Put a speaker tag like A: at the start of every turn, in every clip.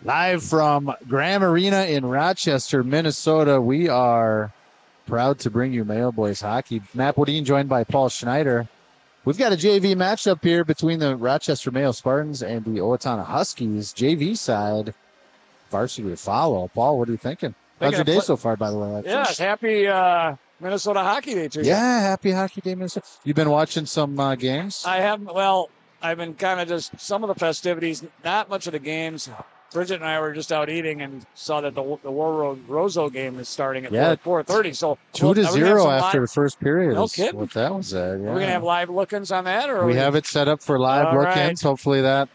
A: Live from Graham Arena in Rochester, Minnesota, we are proud to bring you Mayo Boys Hockey. Matt Bodine joined by Paul Schneider. We've got a JV matchup here between the Rochester Mayo Spartans and the Owatonna Huskies. JV side, varsity to follow. Paul, what are you thinking? How's your day so far, by the way?
B: Yeah, happy Minnesota Hockey Day to you.
A: Yeah, happy Hockey Day, Minnesota. You've been watching some games?
B: I haven't. Well, I've been kind of just some of the festivities, not much of the games. Bridget and I were just out eating and saw that the War Road Roseau game is starting at 4:30. So
A: 2-0 after the first period.
B: No kidding.
A: What that was at. Yeah.
B: Are we gonna have live look-ins on that, or
A: we have it set up for live look-ins.
B: Right.
A: Hopefully that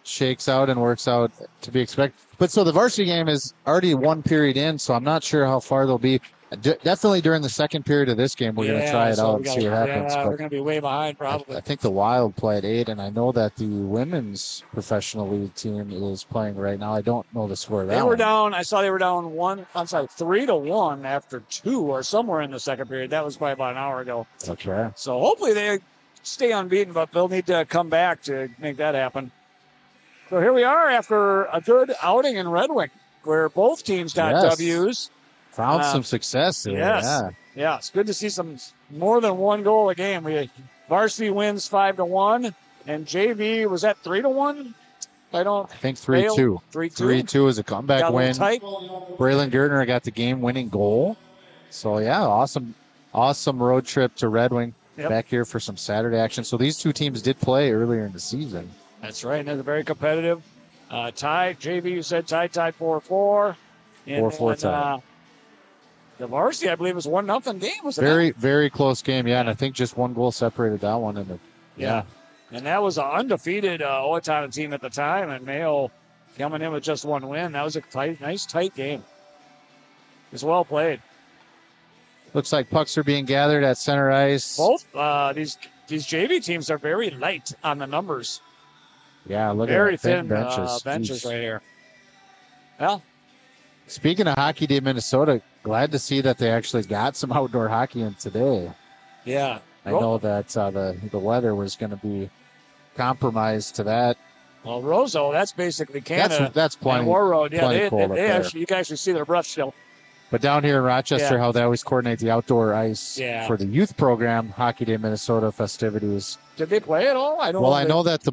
A: shakes out and works out to be expected. But so the varsity game is already one period in, so I'm not sure how far they'll be. Definitely during the second period of this game, we're going to try it out and see what happens.
B: Yeah, we're going to be way behind probably.
A: I think the Wild play at 8, and I know that the women's professional league team is playing right now. I don't know the score of that.
B: They were down. I saw they were down 3-1 after 2 or somewhere in the second period. That was probably about an hour ago.
A: Okay.
B: So hopefully they stay unbeaten, but they'll need to come back to make that happen. So here we are after a good outing in Red Wing, where both teams got W's.
A: Found some success there.
B: Yes. Yeah, it's good to see some more than one goal a game. Varsity wins 5-1, and JV was that 3-1.
A: I think 3-2. 3-2 is a comeback win.
B: Tight.
A: Braylon Gertner got the game-winning goal. So yeah, awesome road trip to Red Wing. Yep. Back here for some Saturday action. So these two teams did play earlier in the season.
B: That's right, and they're very competitive. Tied, JV, you said tied 4-4.
A: 4-4 tie.
B: The varsity, I believe, was 1-0 game. Was
A: it very close game, yeah. And I think just one goal separated that one.
B: And that was an undefeated Owatonna team at the time, and Mayo coming in with just one win. That was a nice, tight game. It was well played.
A: Looks like pucks are being gathered at center ice.
B: Both these JV teams are very light on the numbers.
A: Yeah, look
B: very
A: at
B: thin
A: benches
B: right here. Well,
A: speaking of Hockey Day Minnesota, glad to see that they actually got some outdoor hockey in today.
B: Yeah.
A: I know that the weather was going to be compromised to that.
B: Well, Roseau, that's basically Canada.
A: That's plenty.
B: War Road, yeah,
A: they
B: actually, you guys should see their breath still.
A: But down here in Rochester, how they always coordinate the outdoor ice for the youth program, Hockey Day Minnesota festivities.
B: Did they play at all?
A: I know that the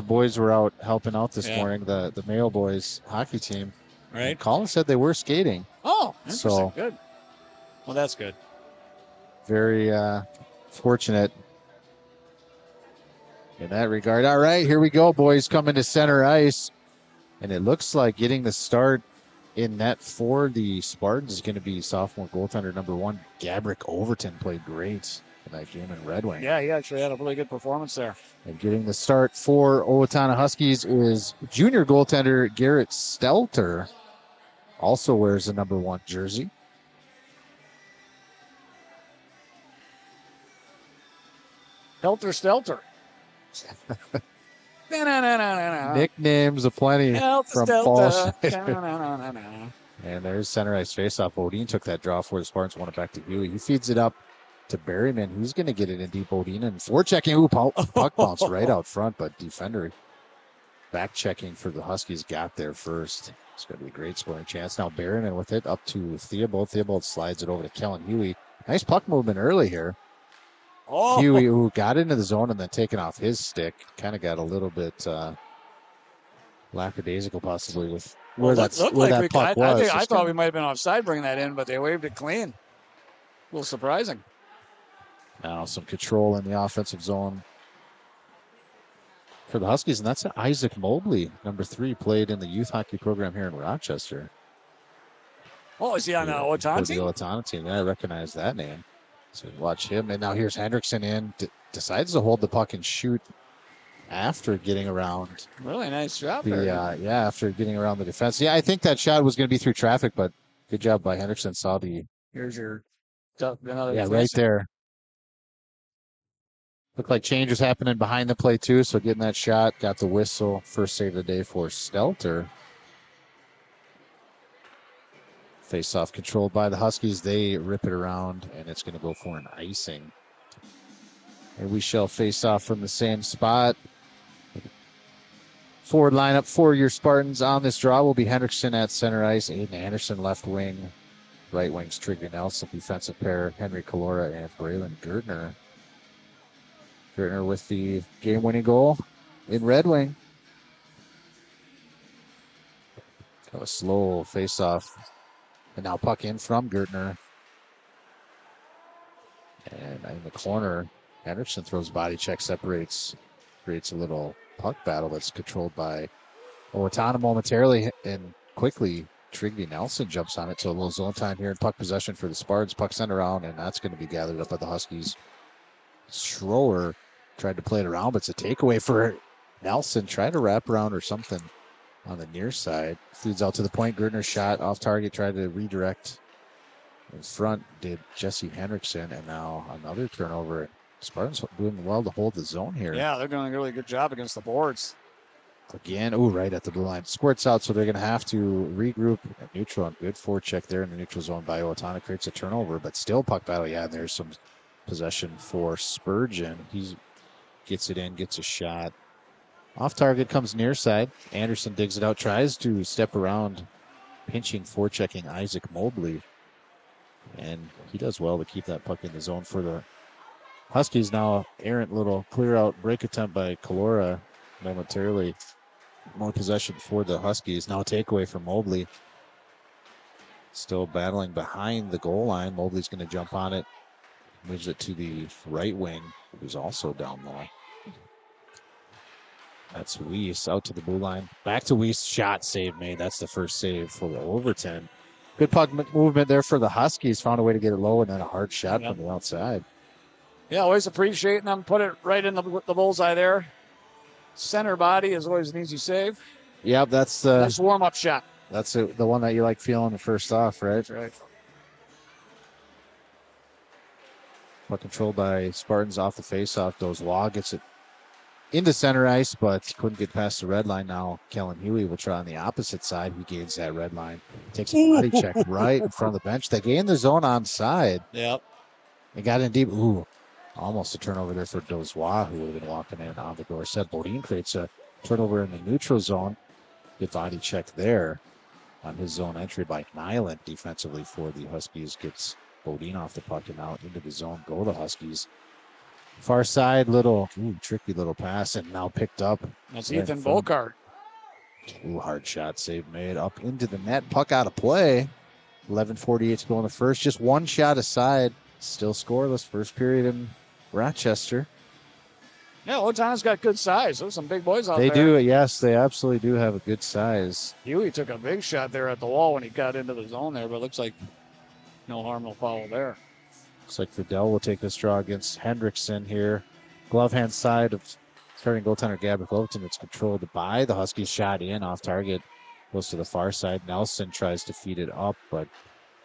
A: boys were out helping out this morning. The Mayo boys hockey team.
B: Right.
A: And Colin said they were skating.
B: Oh, interesting. So good. Well, that's good.
A: Very fortunate in that regard. All right, here we go, boys. Coming to center ice, and it looks like getting the start in net for the Spartans is going to be sophomore goaltender number 1, Gabrick Overton. Played great in that game in Red Wing.
B: Yeah, he actually had a really good performance there.
A: And getting the start for Owatonna Huskies is junior goaltender Garrett Stelter. Also wears the number 1 jersey.
B: Stelter.
A: Nicknames aplenty from Paul Schneider. And there's center ice faceoff. Bodine took that draw for the Spartans, won it back to Huey. He feeds it up to Berryman. He's going to get it in deep. Bodine and forechecking. Ooh, puck bounce right out front, but defender back checking for the Huskies got there first. It's going to be a great scoring chance. Now Berryman with it up to Theobald. Theobald slides it over to Kellen Huey. Nice puck movement early here. Huey, who got into the zone and then taken off his stick, kind of got a little bit lackadaisical possibly with where that puck was.
B: I thought we might have been offside bringing that in, but they waved it clean. A little surprising.
A: Now some control in the offensive zone for the Huskies, and that's Isaac Mobley, number 3, played in the youth hockey program here in Rochester.
B: Oh, is he on the Owatonna team?
A: The Owatonna team. Yeah, I recognize that name. So watch him. And now here's Hendrickson in. Decides to hold the puck and shoot after getting around.
B: Really nice job there.
A: After getting around the defense. Yeah, I think that shot was going to be through traffic, but good job by Hendrickson. Saw the...
B: Here's your... another
A: right there. Looked like change was happening behind the play, too, so getting that shot, got the whistle. First save of the day for Stelter. Face-off controlled by the Huskies. They rip it around, and it's going to go for an icing. And we shall face off from the same spot. Forward lineup for your Spartans on this draw will be Hendrickson at center ice, Aiden Anderson left wing, right wings Trigger Nelson, defensive pair Henry Calora and Braylon Gertner. Gertner with the game-winning goal in Red Wing. A slow face-off. And now puck in from Gertner. And in the corner, Henderson throws body check, separates, creates a little puck battle that's controlled by Owatonna momentarily, and quickly Trigby Nelson jumps on it. So a little zone time here and puck possession for the Spartans. Puck sent around, and that's going to be gathered up by the Huskies. Schroer tried to play it around, but it's a takeaway for Nelson. Tried to wrap around or something on the near side. Feeds out to the point. Gertner shot off target, tried to redirect. In front did Jesse Hendrickson, and now another turnover. Spartans doing well to hold the zone here.
B: Yeah, they're doing a really good job against the boards.
A: Again, right at the blue line. Squirts out, so they're going to have to regroup at neutral. And good forecheck there in the neutral zone by Owatonna. Creates a turnover, but still puck battle. Yeah, and there's some possession for Spurgeon. He gets it in, gets a shot. Off target comes near side. Anderson digs it out, tries to step around, pinching, forechecking Isaac Mobley. And he does well to keep that puck in the zone for the Huskies. Now, errant little clear out break attempt by Calora momentarily. More possession for the Huskies. Now a takeaway from Mobley. Still battling behind the goal line. Mobley's going to jump on it. Moves it to the right wing, who's also down there. That's Weiss out to the blue line. Back to Weiss. Shot save made. That's the first save for the Overton. Good puck movement there for the Huskies. Found a way to get it low, and then a hard shot from the outside.
B: Yeah, always appreciating them. Put it right in the bullseye there. Center body is always an easy save.
A: Yep, that's the
B: nice warm-up shot.
A: That's the one that you like feeling the first off, right?
B: That's right.
A: Puck controlled by Spartans off the face-off. Dozois gets it into center ice, but couldn't get past the red line. Now Kellen Huey will try on the opposite side. He gains that red line. Takes a body check right in front of the bench. They gain the zone onside.
B: Yep.
A: They got in deep. Ooh, almost a turnover there for Dozois, who would have been walking in on the doorstep. Bodine creates a turnover in the neutral zone. Good body check there on his zone entry by Nyland defensively for the Huskies. Gets Bodine off the puck and out into the zone. Go the Huskies. Far side, tricky little pass, and now picked up.
B: That's Ethan Volkart.
A: Hard shot save made up into the net. Puck out of play. 11:48 to go in the first. Just one shot aside. Still scoreless. First period in Rochester.
B: Yeah, Owatonna's got good size. There's some big boys out there.
A: They do, yes. They absolutely do have a good size.
B: Huey took a big shot there at the wall when he got into the zone there, but it looks like no harm, no foul there.
A: Looks like Fidel will take this draw against Hendrickson here. Glove hand side of starting goaltender Gabriel Overton. It's controlled by the Huskies. Shot in off target. Goes to the far side. Nelson tries to feed it up, but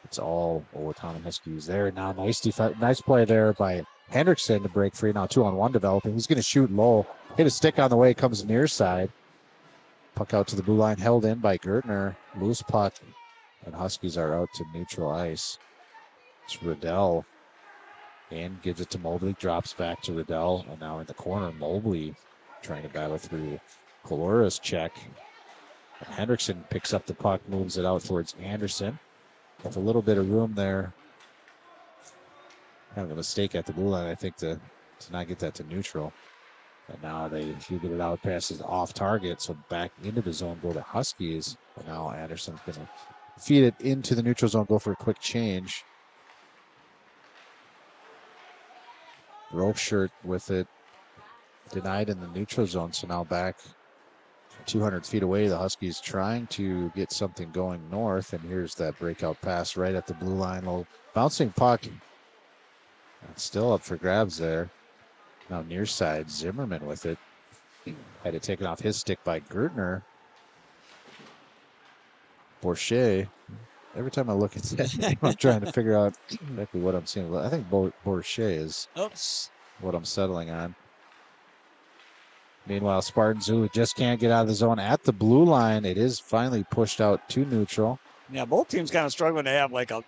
A: it's all Owatonna Huskies there. Now nice play there by Hendrickson to break free. Now 2-on-1 developing. He's going to shoot low. Hit a stick on the way. Comes near side. Puck out to the blue line. Held in by Gertner. Loose puck. And Huskies are out to neutral ice. It's Riddell. And gives it to Mobley. Drops back to Riddell. And now in the corner, Mobley trying to battle through Calora's check. And Hendrickson picks up the puck. Moves it out towards Anderson. With a little bit of room there. Kind of a mistake at the blue line, I think, to not get that to neutral. And now they get it out, passes off target, so back into the zone go the Huskies. But now Anderson's going to feed it into the neutral zone, go for a quick change. Rope shirt with it denied in the neutral zone, so now back 200 feet away. The Huskies trying to get something going north, and here's that breakout pass right at the blue line. Little bouncing puck. It's still up for grabs there. Now near side, Zimmerman with it. Had it taken off his stick by Gertner. Bourget. Every time I look at that, I'm trying to figure out exactly what I'm seeing. I think Bourget is what I'm settling on. Meanwhile, Spartans, who just can't get out of the zone at the blue line, it is finally pushed out to neutral.
B: Yeah, both teams kind of struggling to have like a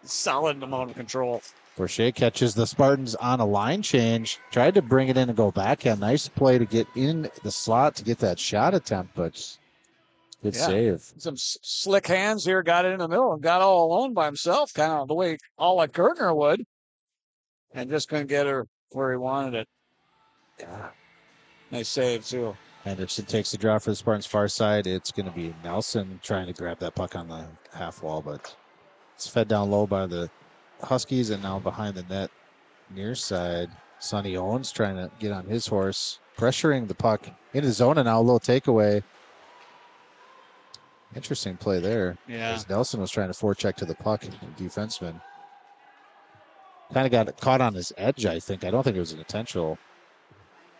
B: solid amount of control.
A: Boucher catches the Spartans on a line change. Tried to bring it in and go backhand. Nice play to get in the slot to get that shot attempt, but good save.
B: Some slick hands here. Got it in the middle and got all alone by himself, kind of the way all like Gertner would. And just couldn't get her where he wanted it. Yeah. Nice save, too.
A: Henderson takes the draw for the Spartans' far side. It's going to be Nelson trying to grab that puck on the half wall, but it's fed down low by the Huskies, and now behind the net near side, Sonny Owens trying to get on his horse, pressuring the puck into the zone, and now a little takeaway. Interesting play there.
B: Yeah.
A: As Nelson was trying to forecheck to the puck, the defenseman. Kind of got caught on his edge, I think. I don't think it was an intentional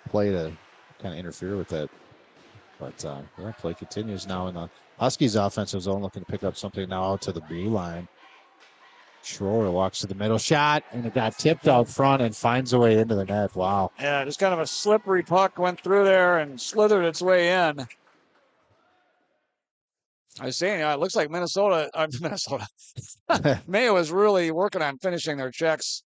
A: play to kind of interfere with it. But play continues now in the Huskies' offensive zone, looking to pick up something now out to the blue line. Schroer walks to the middle, shot, and it got tipped out front and finds a way into the net. Wow.
B: Yeah, just kind of a slippery puck went through there and slithered its way in. I was saying, it looks like Mayo is really working on finishing their checks.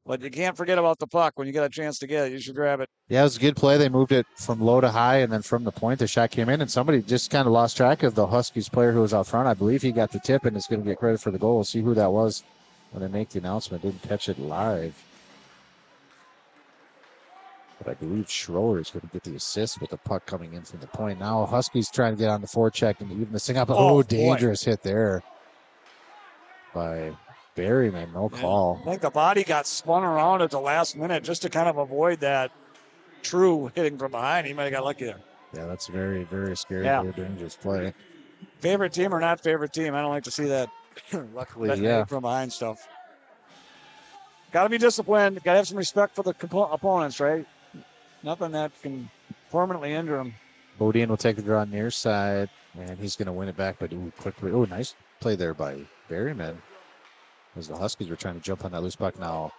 B: But you can't forget about the puck. When you get a chance to get it, you should grab it.
A: Yeah, it was a good play. They moved it from low to high, and then from the point, the shot came in, and somebody just kind of lost track of the Huskies player who was out front. I believe he got the tip and is going to get credit for the goal. We'll see who that was when they make the announcement. Didn't catch it live. But I believe Schroer is going to get the assist with the puck coming in from the point. Now Huskies trying to get on the forecheck and even this thing up. Oh, dangerous hit there by Berryman. No call.
B: I think the body got spun around at the last minute just to kind of avoid that true hitting from behind. He might have got lucky there.
A: Yeah, that's very, very scary. Very dangerous play.
B: Favorite team or not favorite team? I don't like to see that.
A: Luckily,
B: that from behind stuff. Got to be disciplined. Got to have some respect for the opponents, right? Nothing that can permanently injure him.
A: Bodine will take the draw near side, and he's going to win it back, but quickly. Oh, nice play there by Berryman. As the Huskies were trying to jump on that loose puck now.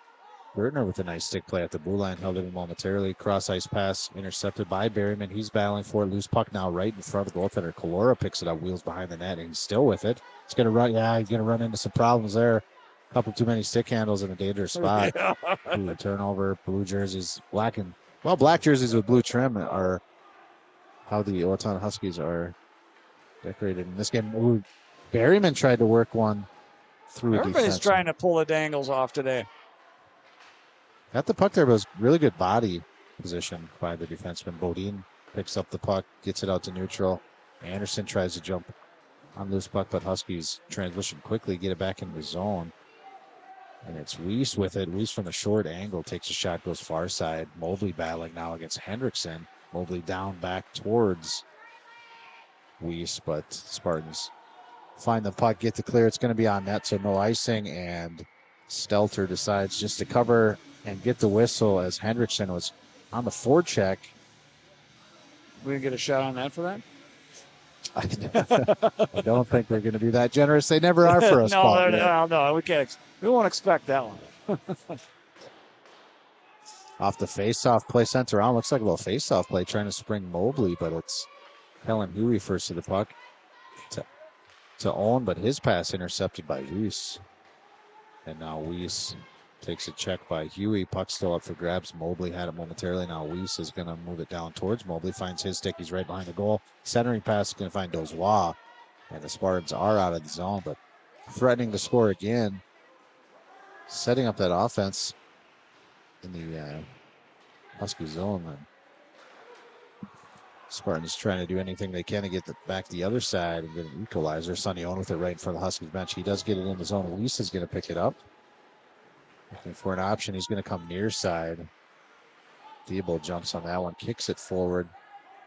A: Gertner with a nice stick play at the blue line, held it momentarily. Cross ice pass intercepted by Berryman. He's battling for it. Loose puck now right in front of the goaltender. Calora picks it up, wheels behind the net, and he's still with it. He's going to run. Yeah, he's going to run into some problems there. A couple too many stick handles in a dangerous spot. Ooh, turnover. Blue jerseys, black jerseys with blue trim are how the Owatonna Huskies are decorated in this game. Ooh, Berryman tried to work one through.
B: Everybody's trying to pull the dangles off today.
A: Got the puck there, but it was really good body position by the defenseman. Bodine picks up the puck, gets it out to neutral. Anderson tries to jump on loose puck, but Huskies transition quickly, get it back in the zone. And it's Weiss with it. Weiss from the short angle takes a shot, goes far side. Mobley battling now against Hendrickson. Mobley down back towards Weiss, but Spartans find the puck, get the clear. It's going to be on net, so no icing. And Stelter decides just to cover and get the whistle as Hendrickson was on the forecheck.
B: We can get a shot on that for that?
A: I don't think they're going to be that generous. They never are for us.
B: No, we can't. We won't expect that one.
A: Off the face-off play sent around. Looks like a little face-off play trying to spring Mobley, but it's Helen Huey first to the puck to Owen, but his pass intercepted by Weiss. And now Weiss takes a check by Huey. Puck still up for grabs. Mobley had it momentarily. Now Weiss is going to move it down towards Mobley. Finds his stick. He's right behind the goal. Centering pass is going to find Dozois. And the Spartans are out of the zone, but threatening to score again. Setting up that offense in the Husky zone. And Spartans trying to do anything they can to get back the other side and get an equalizer. Sonny Owen with it right in front of the Huskies bench. He does get it in the zone. Weiss is going to pick it up. Looking for an option. He's going to come near side. Diebold jumps on that one, kicks it forward.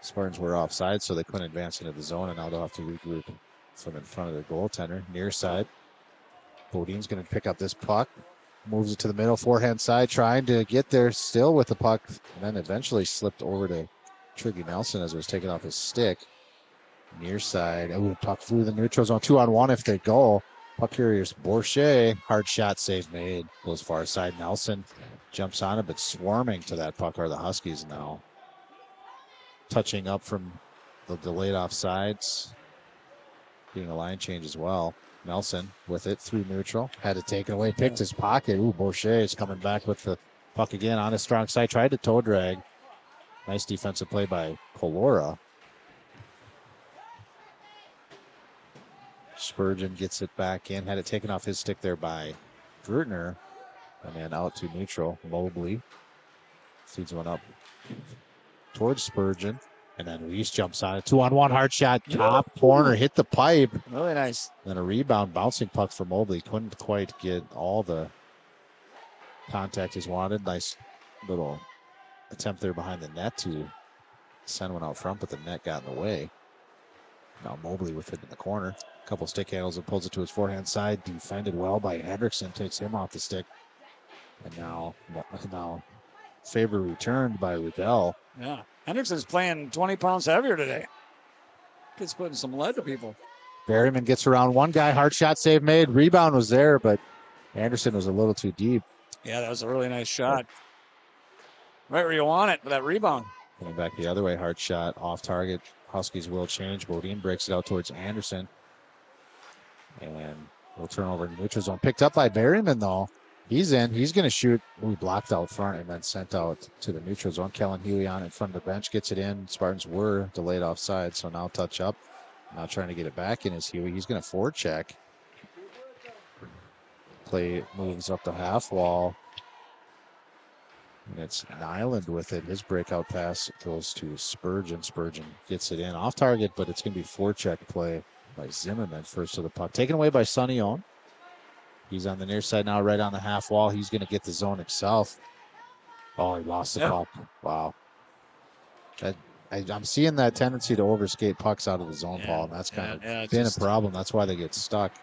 A: Spartans were offside, so they couldn't advance into the zone, and now they'll have to regroup from in front of their goaltender. Near side. Bodine's going to pick up this puck. Moves it to the middle, forehand side, trying to get there still with the puck, and then eventually slipped over to Triggy Nelson as it was taken off his stick. Near side. Oh, puck through the neutral zone. 2-on-1 if they go. Puck carriers Boucher. Hard shot, save made. Goes far side. Nelson jumps on it, but swarming to that puck are the Huskies now. Touching up from the delayed offsides. Being a line change as well. Nelson with it through neutral. Had to take it away. Picked his pocket. Ooh, Boucher is coming back with the puck again on his strong side. Tried to toe drag. Nice defensive play by Colora. Spurgeon gets it back in. Had it taken off his stick there by Gertner. And then out to neutral. Mobley feeds one up towards Spurgeon. And then Reese jumps on it. 2-on-1 hard shot. Top corner. Hit the pipe.
B: Really nice.
A: Then a rebound. Bouncing puck for Mobley. Couldn't quite get all the contact he's wanted. Nice little attempt there behind the net to send one out front, but the net got in the way. Now Mobley with it in the corner. A couple stick handles and pulls it to his forehand side. Defended well by Hendrickson. Takes him off the stick. And now favor returned by Riddell.
B: Yeah. Hendrickson's playing 20 pounds heavier today. Kid's putting some lead to people.
A: Berryman gets around one guy. Hard shot save made. Rebound was there, but Anderson was a little too deep.
B: Yeah, that was a really nice shot. Right where you want it with that rebound.
A: Coming back the other way. Hard shot off target. Huskies will change. Bodine breaks it out towards Anderson. And we'll turn over in the neutral zone. Picked up by Berryman, though. He's in. He's going to shoot. Ooh, blocked out front and then sent out to the neutral zone. Kellen Huey on in front of the bench. Gets it in. Spartans were delayed offside, so now touch up. Now trying to get it back in is Huey. He's going to forecheck. Play moves up the half wall. And it's Nyland with it. His breakout pass goes to Spurgeon. Spurgeon gets it in off target, but it's going to be forecheck play by Zimmerman first to the puck. Taken away by Sonny Owen. He's on the near side now, right on the half wall. He's going to get the zone himself. Oh, he lost the puck. Wow. I'm seeing that tendency to overskate pucks out of the zone, Paul, and that's kind of been a problem. That's why they get stuck.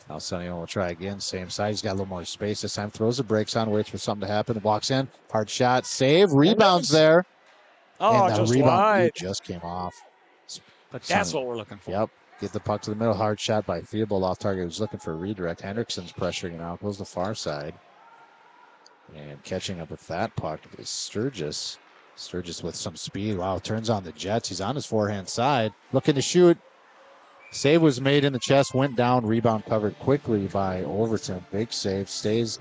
A: Now Sonny Owen will try again. Same side. He's got a little more space this time. Throws the brakes on, waits for something to happen. Walks in. Hard shot. Save. Rebounds there.
B: Oh,
A: and
B: just
A: rebound
B: wide.
A: just came off.
B: But that's what we're looking for.
A: Yep. Get the puck to the middle. Hard shot by Theobald off target. He was looking for a redirect. Hendrickson's pressuring now. Goes the far side. And catching up with that puck is Sturgis. Sturgis with some speed. Wow, turns on the Jets. He's on his forehand side. Looking to shoot. Save was made in the chest. Went down. Rebound covered quickly by Overton. Big save. Stays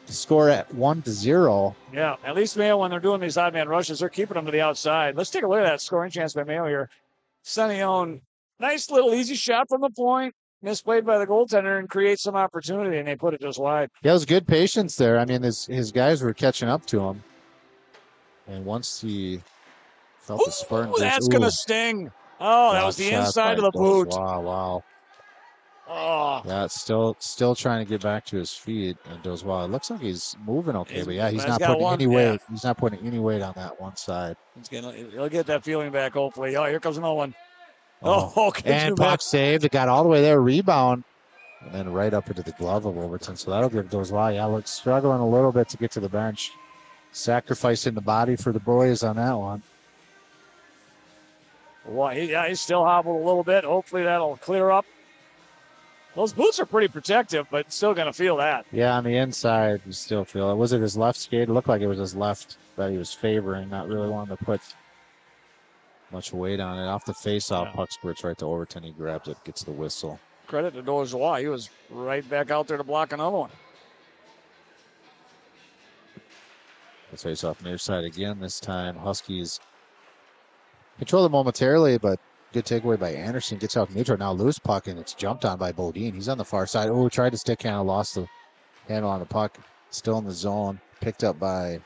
A: the score at 1-0.
B: Yeah, at least Mayo, when they're doing these odd man rushes, they're keeping them to the outside. Let's take a look at that scoring chance by Mayo here. Sonny Owen. Nice little easy shot from the point. Misplayed by the goaltender and creates some opportunity, and they put it just wide.
A: Yeah, it was good patience there. I mean, his guys were catching up to him. And once he felt the Spartans...
B: That's going to sting. Oh, that was the inside of the boot.
A: Wow.
B: Oh.
A: Yeah, still trying to get back to his feet. And goes, wow, it looks like he's moving okay. But yeah, he's not putting any weight. Yeah. He's not putting any weight on that one side.
B: He'll get that feeling back, hopefully. Oh, here comes another one.
A: And puck saved. It got all the way there. Rebound. And then right up into the glove of Overton. So that'll give those wow. Yeah, looks struggling a little bit to get to the bench. Sacrificing the body for the boys on that one.
B: Well, he's still hobbled a little bit. Hopefully that'll clear up. Those boots are pretty protective, but still going to feel that.
A: Yeah, on the inside, you still feel it. Was it his left skate? It looked like it was his left that he was favoring, not really wanting to put much weight on it. Off the face-off, puck squirts right to Overton. He grabs it, gets the whistle.
B: Credit to Dozois. He was right back out there to block another one.
A: The face-off near side again. This time, Huskies control it momentarily, but good takeaway by Anderson. Gets out neutral. Now loose puck, and it's jumped on by Bodine. He's on the far side. Oh, tried to stick handle, lost the handle on the puck. Still in the zone. Picked up by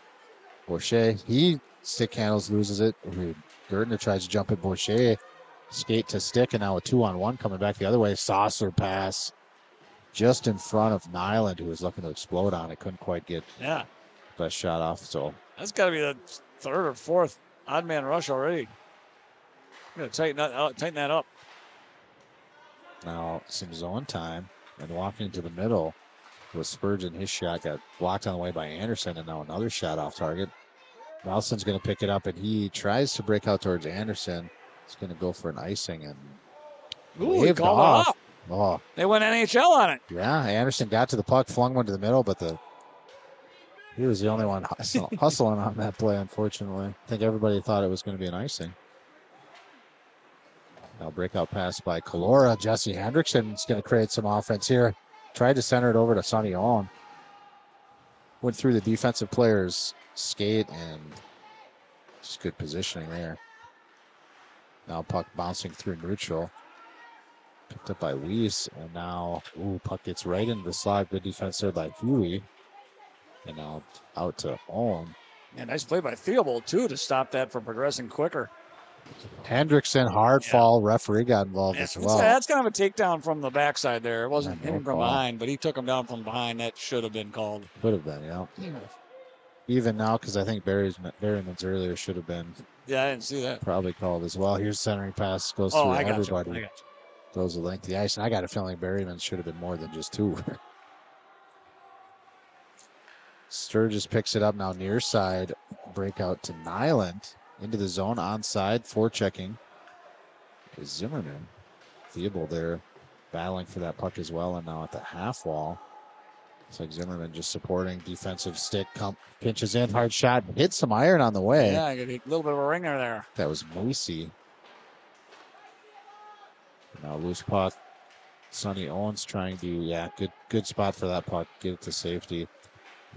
A: Boucher. He stick handles, loses it. Gardner tries to jump at Boucher. Skate to stick, and now a 2-on-1 coming back the other way. Saucer pass just in front of Nyland, who was looking to explode on it. Couldn't quite get best shot off. So
B: that's got to be the third or fourth odd man rush already. I'm going to tighten that up.
A: Now some zone time, and walking into the middle with Spurgeon. His shot got blocked on the way by Anderson, and now another shot off target. Nelson's going to pick it up, and he tries to break out towards Anderson. He's going to go for an icing, and
B: he called it off.
A: Oh.
B: They went NHL on it.
A: Yeah, Anderson got to the puck, flung one to the middle, but he was the only one hustling on that play, unfortunately. I think everybody thought it was going to be an icing. Now breakout pass by Kalora. Jesse Hendrickson's going to create some offense here. Tried to center it over to Sonny Owen. Went through the defensive player's skate and just good positioning there. Now puck bouncing through neutral. Picked up by Weiss, and now puck gets right into the slot. Good defense there by Huey. And now out to Owen.
B: And nice play by Theobald, too, to stop that from progressing quicker.
A: Hendrickson, hard fall. Referee got involved as well.
B: That's kind of a takedown from the backside there. It wasn't him from behind, but he took him down from behind. That should have been called.
A: Could have been, yeah. Even now, because I think Berryman's earlier should have been.
B: Yeah, I didn't see that.
A: Probably called as well. Here's centering pass. Goes through everybody. Goes the length of the ice. And I got a feeling Berryman should have been more than just two. Sturgis picks it up now near side. Breakout to Nyland. Into the zone, onside, forechecking is Zimmerman. Theobald there battling for that puck as well, and now at the half wall. It's like Zimmerman just supporting defensive stick, pinches in, hard shot, hits some iron on the way.
B: Yeah, a little bit of a ringer there.
A: That was Macy. Now loose puck. Sonny Owens trying to, good spot for that puck, get it to safety.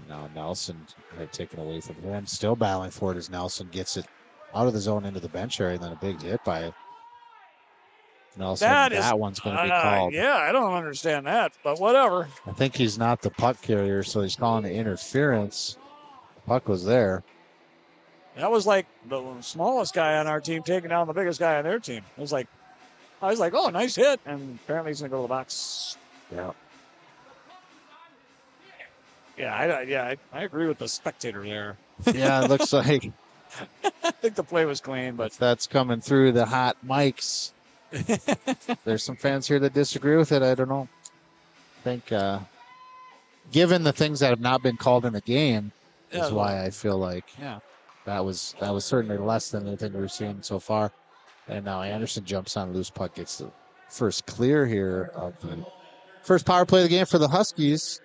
A: Now Nelson had taken away from him, still battling for it as Nelson gets it out of the zone into the bench area, and then a big hit by Nelson. That one's going to be called.
B: Yeah, I don't understand that, but whatever.
A: I think he's not the puck carrier, so he's calling it interference. The puck was there.
B: That was like the smallest guy on our team taking down the biggest guy on their team. I was like, oh, nice hit, and apparently he's going to go to the box.
A: Yeah.
B: Yeah, I agree with the spectator there.
A: Yeah, it looks like.
B: I think the play was clean, but
A: that's coming through the hot mics. There's some fans here that disagree with it. I don't know. I think, given the things that have not been called in the game, is why I feel like that was certainly less than anything we've seen so far. And now Anderson jumps on loose puck, gets the first clear here of the first power play of the game for the Huskies.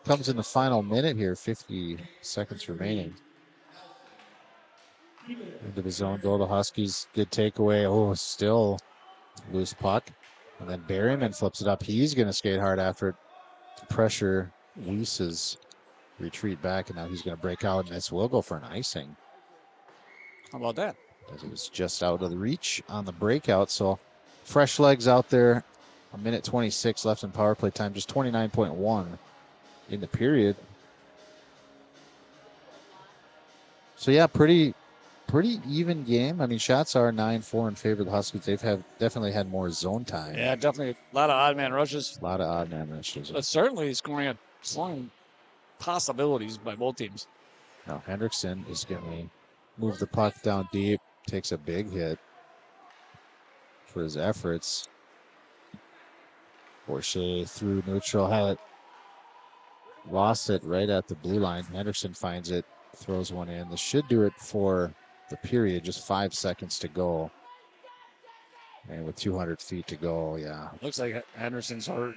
A: Comes in the final minute here, 50 seconds remaining. Into the zone goal, the Huskies. Good takeaway. Oh, still loose puck. And then Berryman flips it up. He's going to skate hard after it to pressure Weiss's retreat back. And now he's going to break out, and this will go for an icing.
B: How about that?
A: As it was just out of the reach on the breakout. So fresh legs out there. A minute 26 left in power play time. Just 29.1 in the period. So, yeah, pretty even game. I mean, shots are 9-4 in favor of the Huskies. They've definitely had more zone time.
B: Yeah, definitely a lot of odd man rushes.
A: But
B: certainly scoring possibilities by both teams.
A: Now Hendrickson is going to move the puck down deep. Takes a big hit for his efforts. Bourchier through neutral. Had it. Lost it right at the blue line. Henderson finds it. Throws one in. This should do it for the period. Just 5 seconds to go. And with 200 feet to go, yeah.
B: Looks like Henderson's hurt.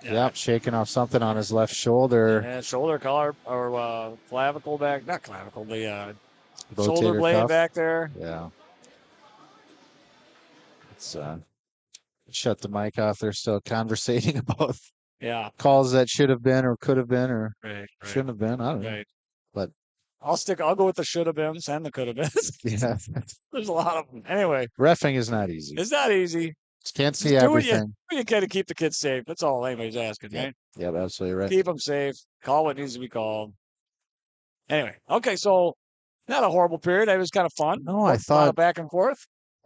A: Yep, shaking off something on his left shoulder.
B: Yeah, shoulder collar or clavicle back. Not clavicle, the shoulder
A: Rotator
B: blade
A: cuff.
B: back there.
A: Yeah. It's shut the mic off. They're still conversating about calls that should have been or could have been or shouldn't have been. I don't know. But
B: I'll go with the should have beens and the could have beens.
A: Yeah.
B: There's a lot of them. Anyway.
A: Reffing is not easy.
B: It's not easy.
A: Can't see everything.
B: You got to keep the kids safe. That's all anybody's asking, right?
A: Yeah, absolutely right.
B: Keep them safe. Call what needs to be called. Anyway, okay, so not a horrible period. It was kind of fun.
A: No, I thought
B: back and forth.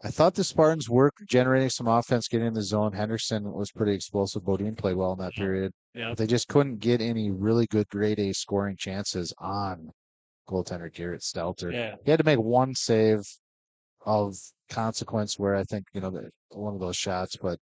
A: I thought the Spartans were generating some offense, getting in the zone. Henderson was pretty explosive. Bodine played well in that period.
B: Yeah.
A: But they just couldn't get any really good grade A scoring chances on goaltender Garrett Stelter.
B: Yeah.
A: He had to make one save of consequence where I think, one of those shots, but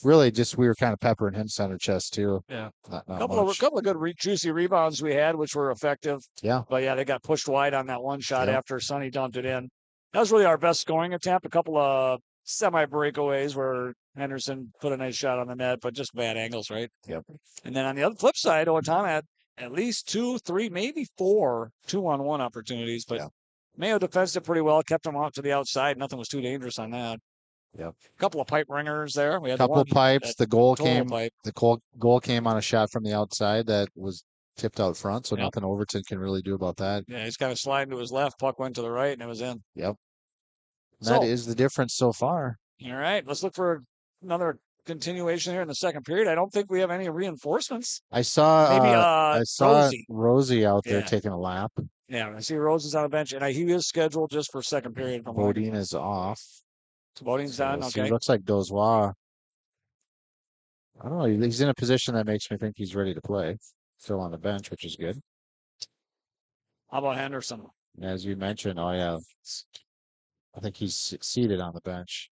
A: really just we were kind of peppering him center chest too.
B: Yeah.
A: Not
B: a couple of good juicy rebounds we had, which were effective.
A: Yeah.
B: But yeah, they got pushed wide on that one shot after Sonny dumped it in. That was really our best scoring attempt. A couple of semi breakaways where Henderson put a nice shot on the net, but just bad angles, right?
A: Yep.
B: And then on the other flip side, Owatonna had at least 2, 3, maybe 4 2-on-1 opportunities, but Mayo defensed it pretty well, kept them off to the outside. Nothing was too dangerous on that.
A: Yep.
B: A couple of pipe ringers there. We had
A: couple
B: one
A: pipes. The goal came.
B: pipe.
A: The goal came on a shot from the outside that was tipped out front, so nothing Overton can really do about that.
B: Yeah, he's kind of sliding to his left. Puck went to the right, and it was in.
A: Yep. That is the difference so far.
B: All right, let's look for another continuation here in the second period. I don't think we have any reinforcements.
A: I saw Rosie out there taking a lap.
B: Yeah, I see Rose is on the bench, and he is scheduled just for second period.
A: Bodine is off.
B: So Bodine's done. Okay.
A: It looks like Dozois. I don't know. He's in a position that makes me think he's ready to play. Still on the bench, which is good.
B: How about Henderson?
A: As you mentioned, I think he's seated on the bench.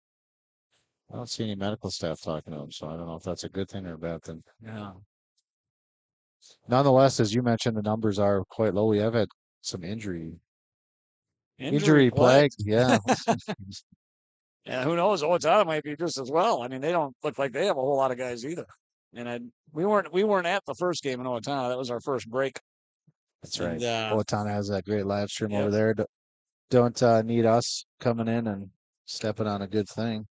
A: I don't see any medical staff talking to him, so I don't know if that's a good thing or a bad thing.
B: Yeah.
A: Nonetheless, as you mentioned, the numbers are quite low. We have had some injury plagued. Yeah.
B: Yeah, who knows? Owatonna might be just as well. I mean, they don't look like they have a whole lot of guys either. And we weren't at the first game in Owatonna. That was our first break.
A: That's right. Owatonna has that great live stream over there. Don't need us coming in and stepping on a good thing.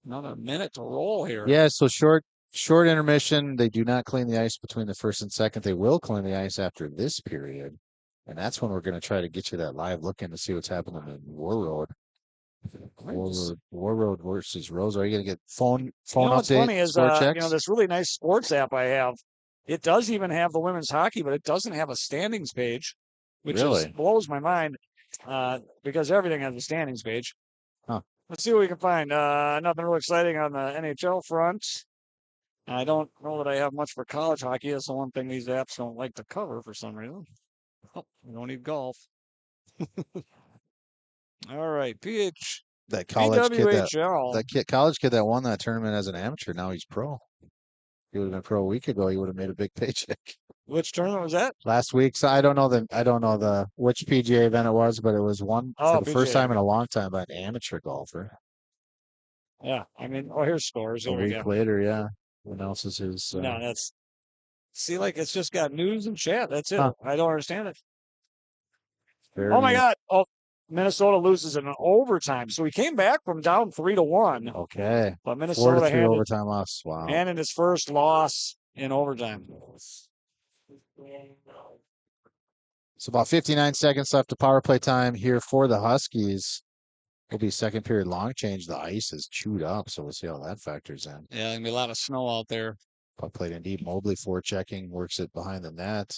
B: Another minute to roll here.
A: Yeah, so short intermission. They do not clean the ice between the first and second. They will clean the ice after this period. And that's when we're going to try to get you that live look in to see what's happening in War Road. War Road versus Rose. Are you going to get phone update? What's funny is
B: this really nice sports app I have. It does even have the women's hockey, but it doesn't have a standings page, which blows my mind because everything has a standings page.
A: Huh.
B: Let's see what we can find. Nothing real exciting on the NHL front. I don't know that I have much for college hockey. That's the one thing these apps don't like to cover for some reason. Oh, we don't need golf. All right,
A: that college kid, college kid that won that tournament as an amateur. Now he's pro. He would have been pro a week ago. He would have made a big paycheck.
B: Which tournament was that?
A: Last week. So I don't know which PGA event it was, but it was one for the first time in a long time by an amateur golfer.
B: Yeah, I mean, here's scores.
A: A week later, yeah. What else is his?
B: No, it's just got news and chat. That's it. Huh. I don't understand it. Oh my God! Oh, Minnesota loses in an overtime. So he came back from down 3-1.
A: Okay.
B: But Minnesota had
A: overtime loss. Wow.
B: And in his first loss in overtime.
A: So about 59 seconds left to power play time here for the Huskies. Will be second period long change. The ice is chewed up, so we'll see how that factors in.
B: Yeah, there's gonna be a lot of snow out there.
A: Puck played in deep. Mobley forechecking, works it behind the net.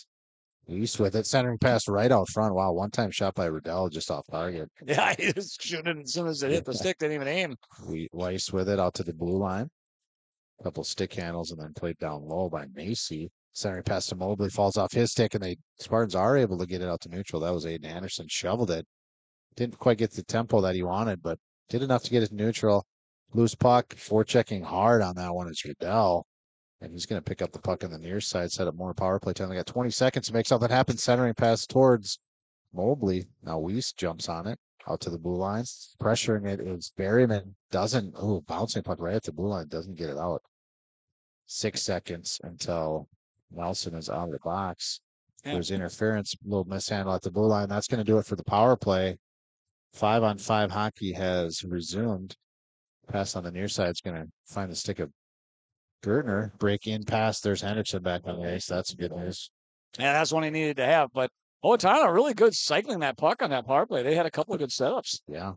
A: Weiss with it, centering pass right out front. Wow, one-time shot by Riddell just off target.
B: Yeah, he just shooting it as soon as it hit the stick. Didn't even aim.
A: Weiss with it out to the blue line. A couple stick handles and then played down low by Macy. Centering pass to Mobley falls off his stick, and Spartans are able to get it out to neutral. That was Aiden Anderson. Shoveled it. Didn't quite get the tempo that he wanted, but did enough to get it to neutral. Loose puck, forechecking hard on that one is Riddell. And he's going to pick up the puck on the near side, set up more power play time. They got 20 seconds to make something happen. Centering pass towards Mobley. Now Weiss jumps on it out to the blue line. Pressuring it is Berryman. Bouncing puck right at the blue line. Doesn't get it out. 6 seconds until Nelson is out of the box. Yeah. There's interference. A little mishandle at the blue line. That's going to do it for the power play. 5-on-5 hockey has resumed. Pass on the near side is going to find the stick of Gertner. Break in pass. There's Henderson back on the ice. That's good news.
B: Yeah, that's one he needed to have. But Owatonna really good cycling that puck on that power play. They had a couple of good setups.
A: Yeah.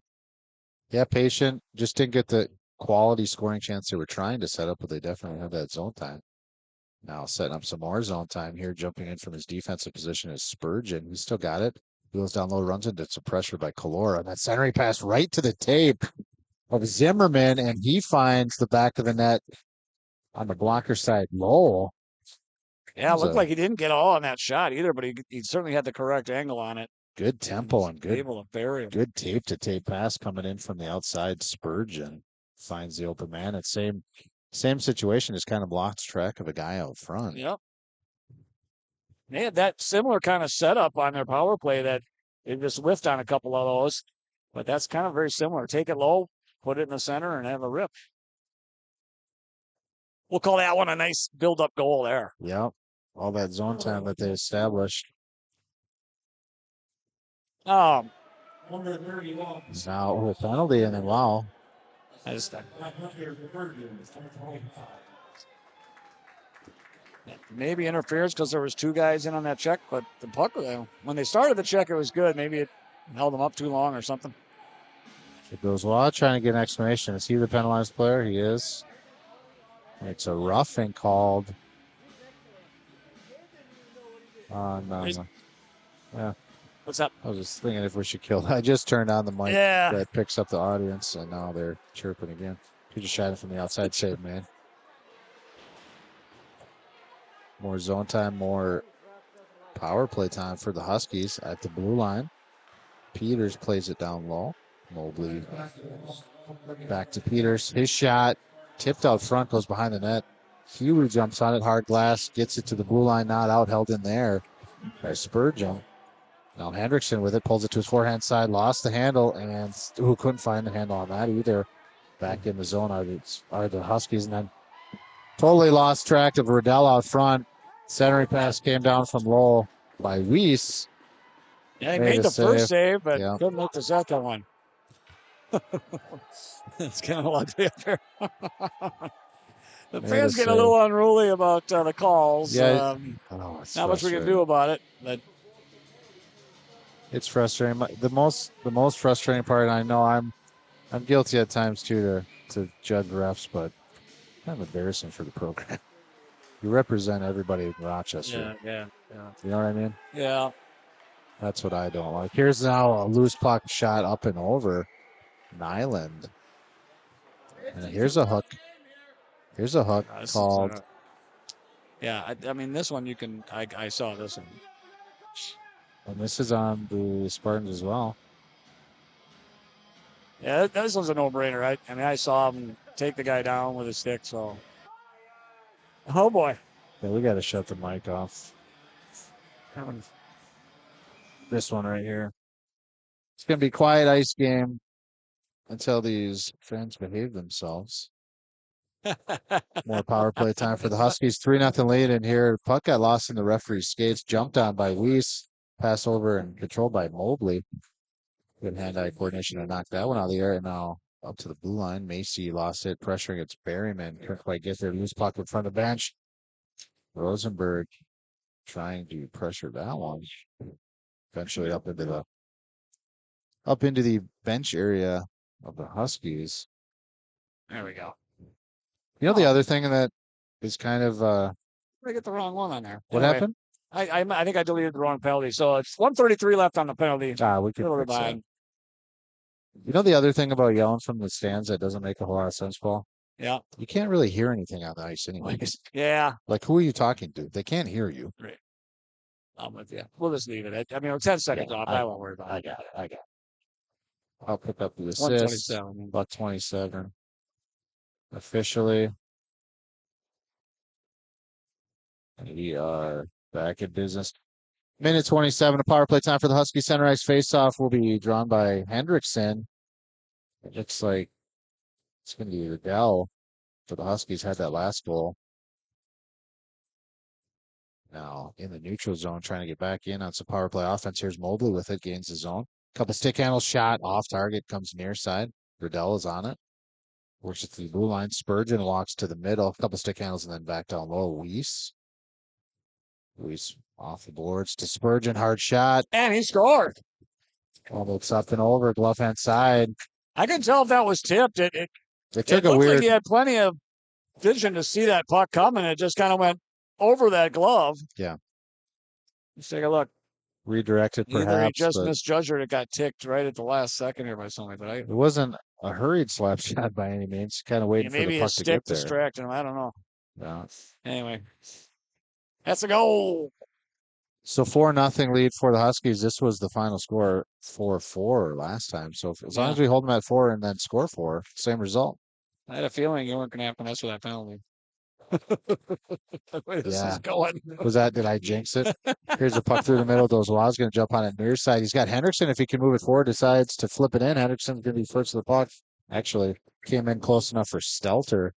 A: Yeah, patient. Just didn't get the quality scoring chance they were trying to set up, but they definitely have that zone time. Now setting up some more zone time here. Jumping in from his defensive position is Spurgeon. He's still got it. Wheels down low, runs into some pressure by Calora. And that centering pass right to the tape of Zimmerman, and he finds the back of the net on the blocker side low.
B: Yeah, it looked like he didn't get all on that shot either, but he certainly had the correct angle on it.
A: Good tempo and good,
B: able to bury him.
A: Good tape-to-tape pass coming in from the outside. Spurgeon finds the open man. It's same situation, just kind of blocks track of a guy out front.
B: Yep. They had that similar kind of setup on their power play that they just whiffed on a couple of those, but that's kind of very similar. Take it low, put it in the center, and have a rip. We'll call that one a nice build-up goal there.
A: Yep. All that zone time that they established.
B: Um,
A: Now with penalty, and then wow.
B: Maybe interference because there was 2 guys in on that check, but the puck, when they started the check, it was good. Maybe it held them up too long or something.
A: It goes well. Trying to get an explanation. Is he the penalized player? He is. It's a roughing called on. Yeah.
B: What's up?
A: I was just thinking if we should kill. I just turned on the mic
B: Yeah.
A: that picks up the audience, and now they're chirping again. You just shot it from the outside save, man. More zone time, more power play time for the Huskies at the blue line. Peters plays it down low. Mobley back to Peters. His shot tipped out front, goes behind the net. Huey jumps on it, hard glass, gets it to the blue line, not out, held in there by Spurgeon. Now Hendrickson with it, pulls it to his forehand side, lost the handle, and who couldn't find the handle on that either. Back in the zone are the Huskies, and then totally lost track of Riddell out front. Centering pass came down from low by Weiss.
B: Yeah, he made the first save, but couldn't make the second one. It's kind of lucky up here. The fans get a little unruly about the calls.
A: Yeah,
B: not much we can do about it, but
A: it's frustrating. The most frustrating part, and I know I'm guilty at times too to judge refs, but kind of embarrassing for the program. You represent everybody in Rochester.
B: Yeah.
A: You know what I mean?
B: Yeah.
A: That's what I don't like. Here's now a loose puck shot up and over Nyland. And here's a hook. Here's a hook called.
B: I mean, this one you can. I saw this one.
A: And this is on the Spartans as well.
B: Yeah, this one's a no-brainer, right? I mean, I saw him take the guy down with his stick, so. Oh, boy.
A: Yeah, we got to shut the mic off. This one right here. It's going to be a quiet ice game until these fans behave themselves. More power play time for the Huskies. 3-0 lead in here. Puck got lost in the referee's skates. Jumped on by Weiss. Pass over and controlled by Mobley. Good hand-eye coordination to knock that one out of the air. And now up to the blue line. Macy lost it. Pressuring its Berryman. Couldn't quite get there. Loose puck in front of the bench. Rosenberg trying to pressure that one. Eventually up into the bench area of the Huskies.
B: There we go.
A: You know the other thing that is kind of
B: I get the wrong one on there.
A: What happened?
B: I think I deleted the wrong penalty. So it's 1:33 left on the penalty.
A: We can fix that. You know the other thing about yelling from the stands that doesn't make a whole lot of sense, Paul?
B: Yeah.
A: You can't really hear anything on the ice anyways.
B: Yeah.
A: Like, who are you talking to? They can't hear you.
B: Right. I'm with you. We'll just leave it. I mean, 10 seconds off. I won't worry about it.
A: I got it. I'll pick up the assist.
B: 127.
A: About 27. Officially. We are back in business. Minute 27 of power play time for the Husky center ice faceoff will be drawn by Hendrickson. It looks like it's going to be Riddell for the Huskies. Had that last goal. Now in the neutral zone, trying to get back in on some power play offense. Here's Mobley with it, gains the zone. Couple stick handles, shot off target, comes near side. Riddell is on it. Works it to the blue line. Spurgeon walks to the middle. Couple stick handles and then back down low. Weiss off the boards to Spurgeon. Hard shot.
B: And he scored.
A: Almost up and over. Glove hand side.
B: I can tell if that was tipped. It
A: took a weird.
B: Like he had plenty of vision to see that puck coming. It just kind of went over that glove.
A: Yeah.
B: Let's take a look.
A: Redirected, perhaps.
B: Either he just misjudged or it got ticked right at the last second here by somebody. But
A: it wasn't a hurried slap shot by any means. Kind of waiting for the puck to get there. Maybe
B: his stick distracted him. I don't know.
A: Yeah.
B: Anyway, that's a goal.
A: So 4-0 lead for the Huskies. This was the final score 4-4 last time. So as long as we hold them at 4 and then score 4, same result.
B: I had a feeling you weren't going to have to mess with that penalty. The way this is going.
A: Did I jinx it? Here's a puck through the middle. Dozois going to jump on it near side. He's got Hendrickson. If he can move it forward, decides to flip it in. Hendrickson's going to be first to the puck. Actually, came in close enough for Stelter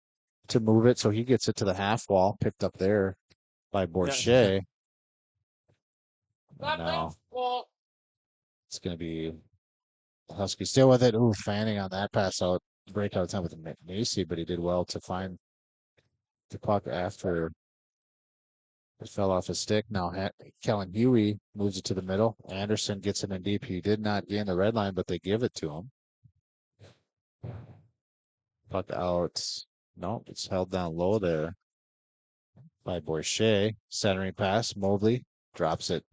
A: to move it, so he gets it to the half wall, picked up there by Borchet. And now it's going to be Husky still with it. Ooh, Fanning on that pass out. Breakout time with Macy, but he did well to find the puck after it fell off his stick. Now Kellen Huey moves it to the middle. Anderson gets it in deep. He did not gain the red line, but they give it to him. Puck out. No, it's held down low there by Borchet. Centering pass. Mobley drops it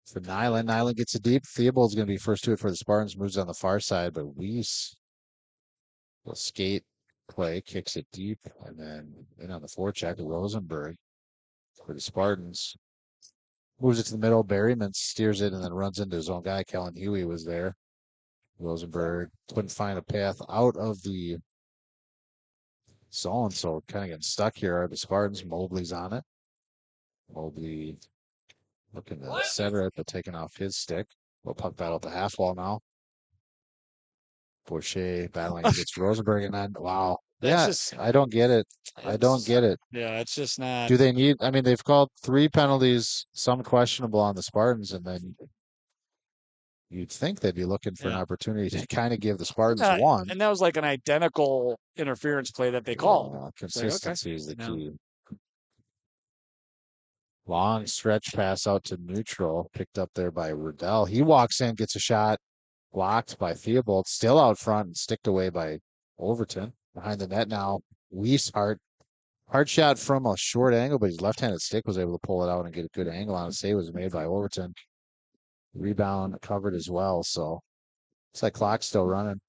A: for Nyland. Nyland gets it deep. Theobald's going to be first to it for the Spartans. Moves on the far side, but Weiss will skate play, kicks it deep, and then in on the forecheck, Rosenberg for the Spartans. Moves it to the middle. Berryman steers it and then runs into his own guy. Kellen Huey was there. Rosenberg couldn't find a path out of the zone, so kind of getting stuck here are the Spartans. Mobley's on it. Mobley looking to center it, but taking off his stick. We'll puck battle at the half wall now. Borchet battling against Rosenberg, and then, wow. Yeah, I don't get it. I don't get it.
B: Yeah, it's just not.
A: Do they need, I mean, they've called 3 penalties, some questionable on the Spartans, and then you'd think they'd be looking for an opportunity to kind of give the Spartans one.
B: And that was like an identical interference play that they called.
A: Consistency is the key. Long stretch pass out to neutral, picked up there by Riddell. He walks in, gets a shot, blocked by Theobald, still out front and sticked away by Overton. Behind the net now, Weiss hard shot from a short angle, but his left-handed stick was able to pull it out and get a good angle on it. Save was made by Overton. Rebound covered as well, so it's like clock's still running.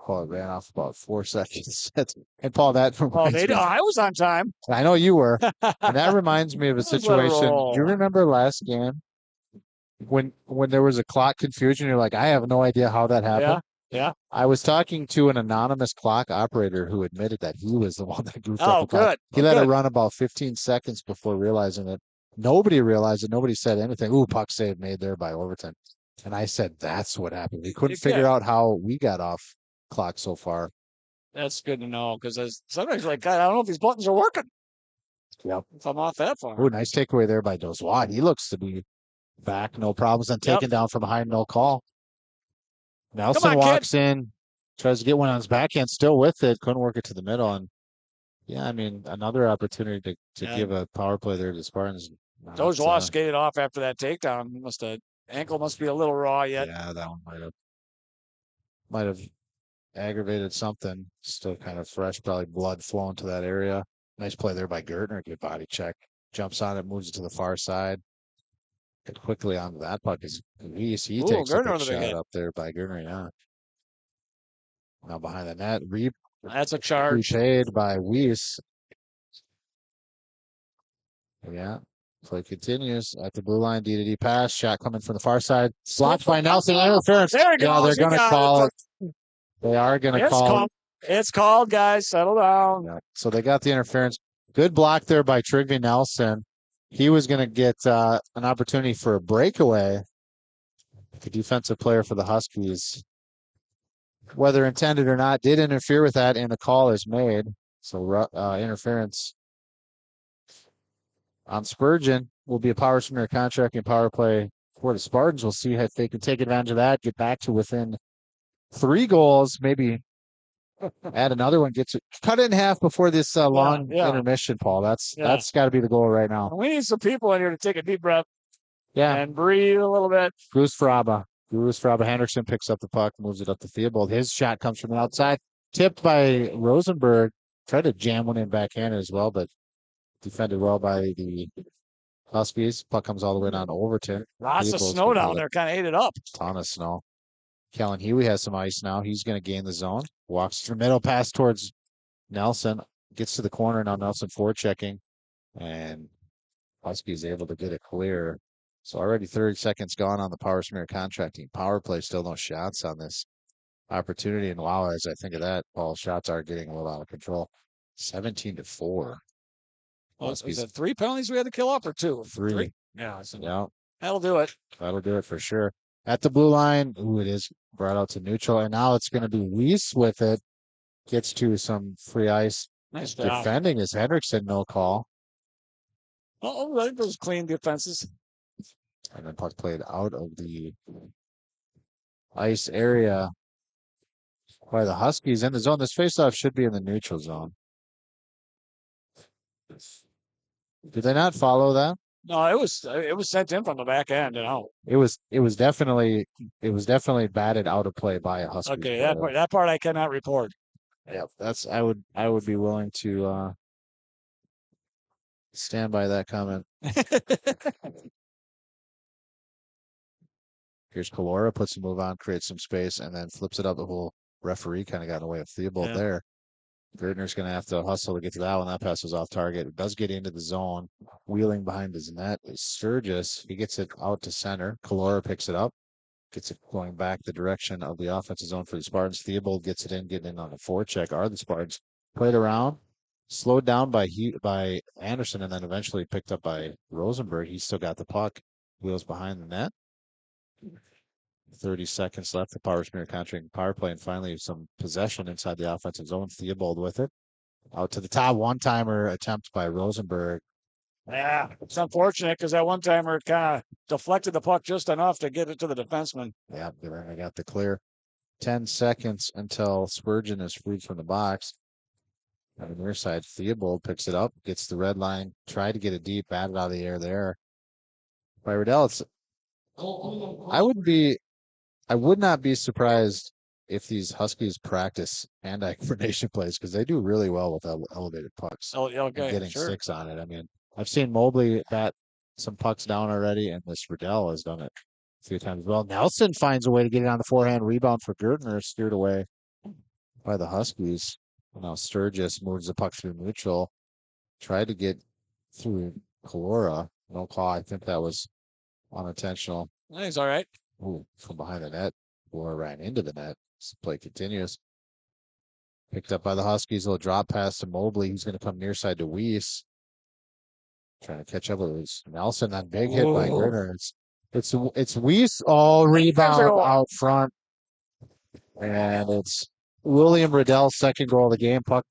A: Oh, it ran off about 4 seconds. And Paul, that
B: I was on time.
A: I know you were. And that reminds me of a situation. Do you remember last game when there was a clock confusion? You're like, I have no idea how that happened.
B: Yeah.
A: I was talking to an anonymous clock operator who admitted that he was the one that goofed up the clock. He let it run about 15 seconds before realizing it. Nobody realized it. Nobody said anything. Ooh, puck save made there by Overton. And I said, that's what happened. We couldn't figure out how we got off clock so far.
B: That's good to know, because sometimes you're like, God, I don't know if these buttons are working.
A: Yep.
B: If I'm off that far.
A: Ooh, nice takeaway there by Dozwad. He looks to be back, no problems, and taken down from behind, no call. Nelson walks in, tries to get one on his backhand, still with it, couldn't work it to the middle. And yeah, I mean, another opportunity to give a power play there to the Spartans.
B: Dozwad skated off after that takedown. Ankle must be a little raw yet.
A: Yeah, that one might have aggravated something. Still kind of fresh, probably blood flowing to that area. Nice play there by Gertner. Good body check. Jumps on it, moves it to the far side. Get quickly onto that puck is Weiss. He takes a big shot up there by Gertner, yeah. Now behind the net,
B: that's a charge.
A: Repaid by Weiss. Yeah. Play continues at the blue line. D-to-D pass. Shot coming from the far side. Blocked by Nelson. Interference.
B: There we go.
A: They're going to call it. They are going to call it.
B: It's called, guys. Settle down.
A: Yeah. So they got the interference. Good block there by Trigby Nelson. He was going to get an opportunity for a breakaway. The defensive player for the Huskies, whether intended or not, did interfere with that, and the call is made. So interference on Spurgeon will be a power swimmer contract and power play for the Spartans. We'll see if they can take advantage of that, get back to within 3 goals, maybe add another one, cut it in half before this long intermission, Paul. That's got to be the goal right now.
B: We need some people in here to take a deep breath.
A: Yeah.
B: And breathe a little bit.
A: Bruce Fraba. Henderson picks up the puck, moves it up the Theobald. His shot comes from the outside. Tipped by Rosenberg. Tried to jam one in backhanded as well, but defended well by the Huskies. Puck comes all the way down to Overton.
B: Lots of snow down there. Kind of ate it up.
A: Ton of snow. Kellen Huey has some ice now. He's going to gain the zone. Walks through middle, pass towards Nelson. Gets to the corner now. Nelson forechecking. And Husky is able to get it clear. So already 30 seconds gone on the power smear contracting. Power play, still no shots on this opportunity. And wow, as I think of that, Paul, shots are getting a little out of control. 17-4.
B: Well, is it 3 penalties we had to kill off or 2?
A: 3.
B: Yeah.
A: That'll
B: do it.
A: That'll do it for sure. At the blue line, it is brought out to neutral. And now it's going to be Weiss with it. Gets to some free ice.
B: Nice job.
A: Defending is Henriksen, no call.
B: Oh, I think those clean defenses.
A: And then puck played out of the ice area by the Huskies in the zone. This faceoff should be in the neutral zone. Did they not follow that?
B: No, it was sent in from the back end,
A: It was definitely batted out of play by a Husky.
B: Okay, that part I cannot report.
A: Yeah, I would be willing to stand by that comment. Here's Kalora, puts a move on, creates some space, and then flips it up. The whole referee kind of got in the way of Theobald there. Gertner's going to have to hustle to get to that one. That pass was off target. It does get into the zone. Wheeling behind his net is Sturgis. He gets it out to center. Kalora picks it up. Gets it going back the direction of the offensive zone for the Spartans. Theobald gets it in, getting in on the forecheck. Are the Spartans played around, slowed down by Anderson, and then eventually picked up by Rosenberg. He's still got the puck. Wheels behind the net. 30 seconds left. The Power Smear contracting power play, and finally some possession inside the offensive zone. Theobald with it. Out to the top. One-timer attempt by Rosenberg.
B: Yeah, it's unfortunate because that one-timer kind of deflected the puck just enough to get it to the defenseman.
A: Yeah, I got the clear. 10 seconds until Spurgeon is freed from the box. On the near side, Theobald picks it up, gets the red line, tried to get it deep, batted out of the air there. By Riddell, I would not be surprised if these Huskies practice hand-eye coordination plays because they do really well with elevated pucks.
B: Oh, okay,
A: and getting sticks on it. I mean, I've seen Mobley bat some pucks down already, and this Riddell has done it a few times. Well, Nelson finds a way to get it on the forehand rebound for Gertner, steered away by the Huskies. Now Sturgis moves the puck through neutral, tried to get through Kalora. No call. I think that was unintentional.
B: He's all right.
A: Ooh, from behind the net. Kalora ran into the net. Play continues. Picked up by the Huskies. Little drop pass to Mobley. He's going to come near side to Weiss. Trying to catch up with Nelson. That big hit by Gertner. It's Weiss all rebound out front. And it's William Riddell's second goal of the game. Puck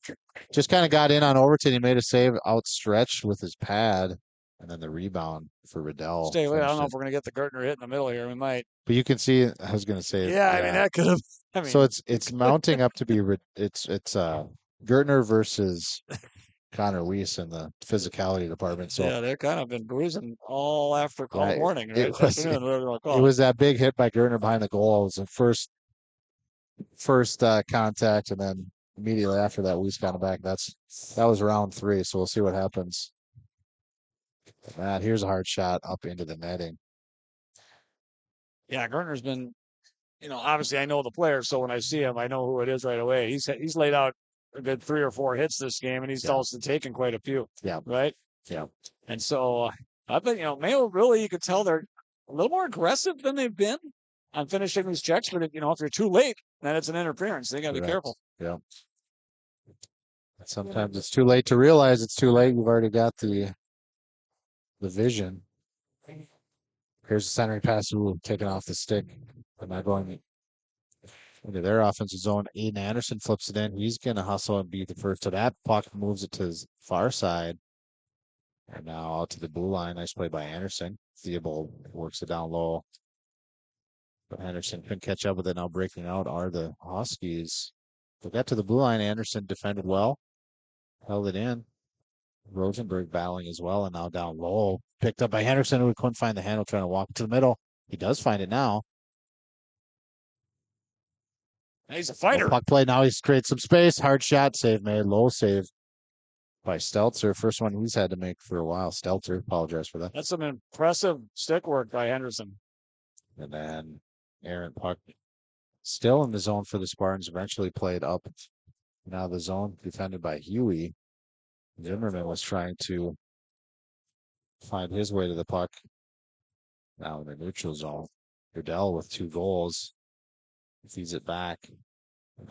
A: just kind of got in on Overton. He made a save outstretched with his pad. And then the rebound for Riddell.
B: Stay away. I don't know if we're going to get the Gertner hit in the middle here. We might.
A: But you can see, I was going to say.
B: Yeah, I mean, that could have.
A: So it's mounting up to be, it's Gertner versus Connor Weiss in the physicality department. So
B: yeah, they've kind of been bruising all morning. Right?
A: It was that big hit by Gertner behind the goal. It was the first contact, and then immediately after that, Weiss got him back. That was round 3. So we'll see what happens. Matt, here's a hard shot up into the netting.
B: Yeah, Gertner's been, obviously I know the player, so when I see him, I know who it is right away. He's laid out a good 3 or 4 hits this game, and he's also taken quite a few.
A: Yeah.
B: Right?
A: Yeah.
B: And so I bet, Mayo really, you could tell they're a little more aggressive than they've been on finishing these checks. But, if you're too late, then it's an interference. They got to be careful.
A: Yeah. Sometimes it's too late to realize it's too late. You've already got the vision. Here's the centering pass, taken off the stick. They're not going into their offensive zone. Aiden Anderson flips it in. He's going to hustle and beat the first. So that puck moves it to his far side. And now out to the blue line. Nice play by Anderson. Theobald works it down low. But Anderson couldn't catch up with it. Now breaking out are the Huskies. They got to the blue line. Anderson defended well. Held it in. Rosenberg battling as well, and now down low. Picked up by Henderson, who couldn't find the handle, trying to walk to the middle. He does find it now.
B: He's a fighter.
A: Puck play. Now he's created some space. Hard shot, save made. Low save by Stelzer. First one he's had to make for a while. Stelzer, apologize for that.
B: That's some impressive stick work by Henderson.
A: And then Aaron Puck still in the zone for the Spartans. Eventually played up. Now the zone defended by Huey. Zimmerman was trying to find his way to the puck. Now in the neutral zone. Riddell with 2 goals. Feeds it back.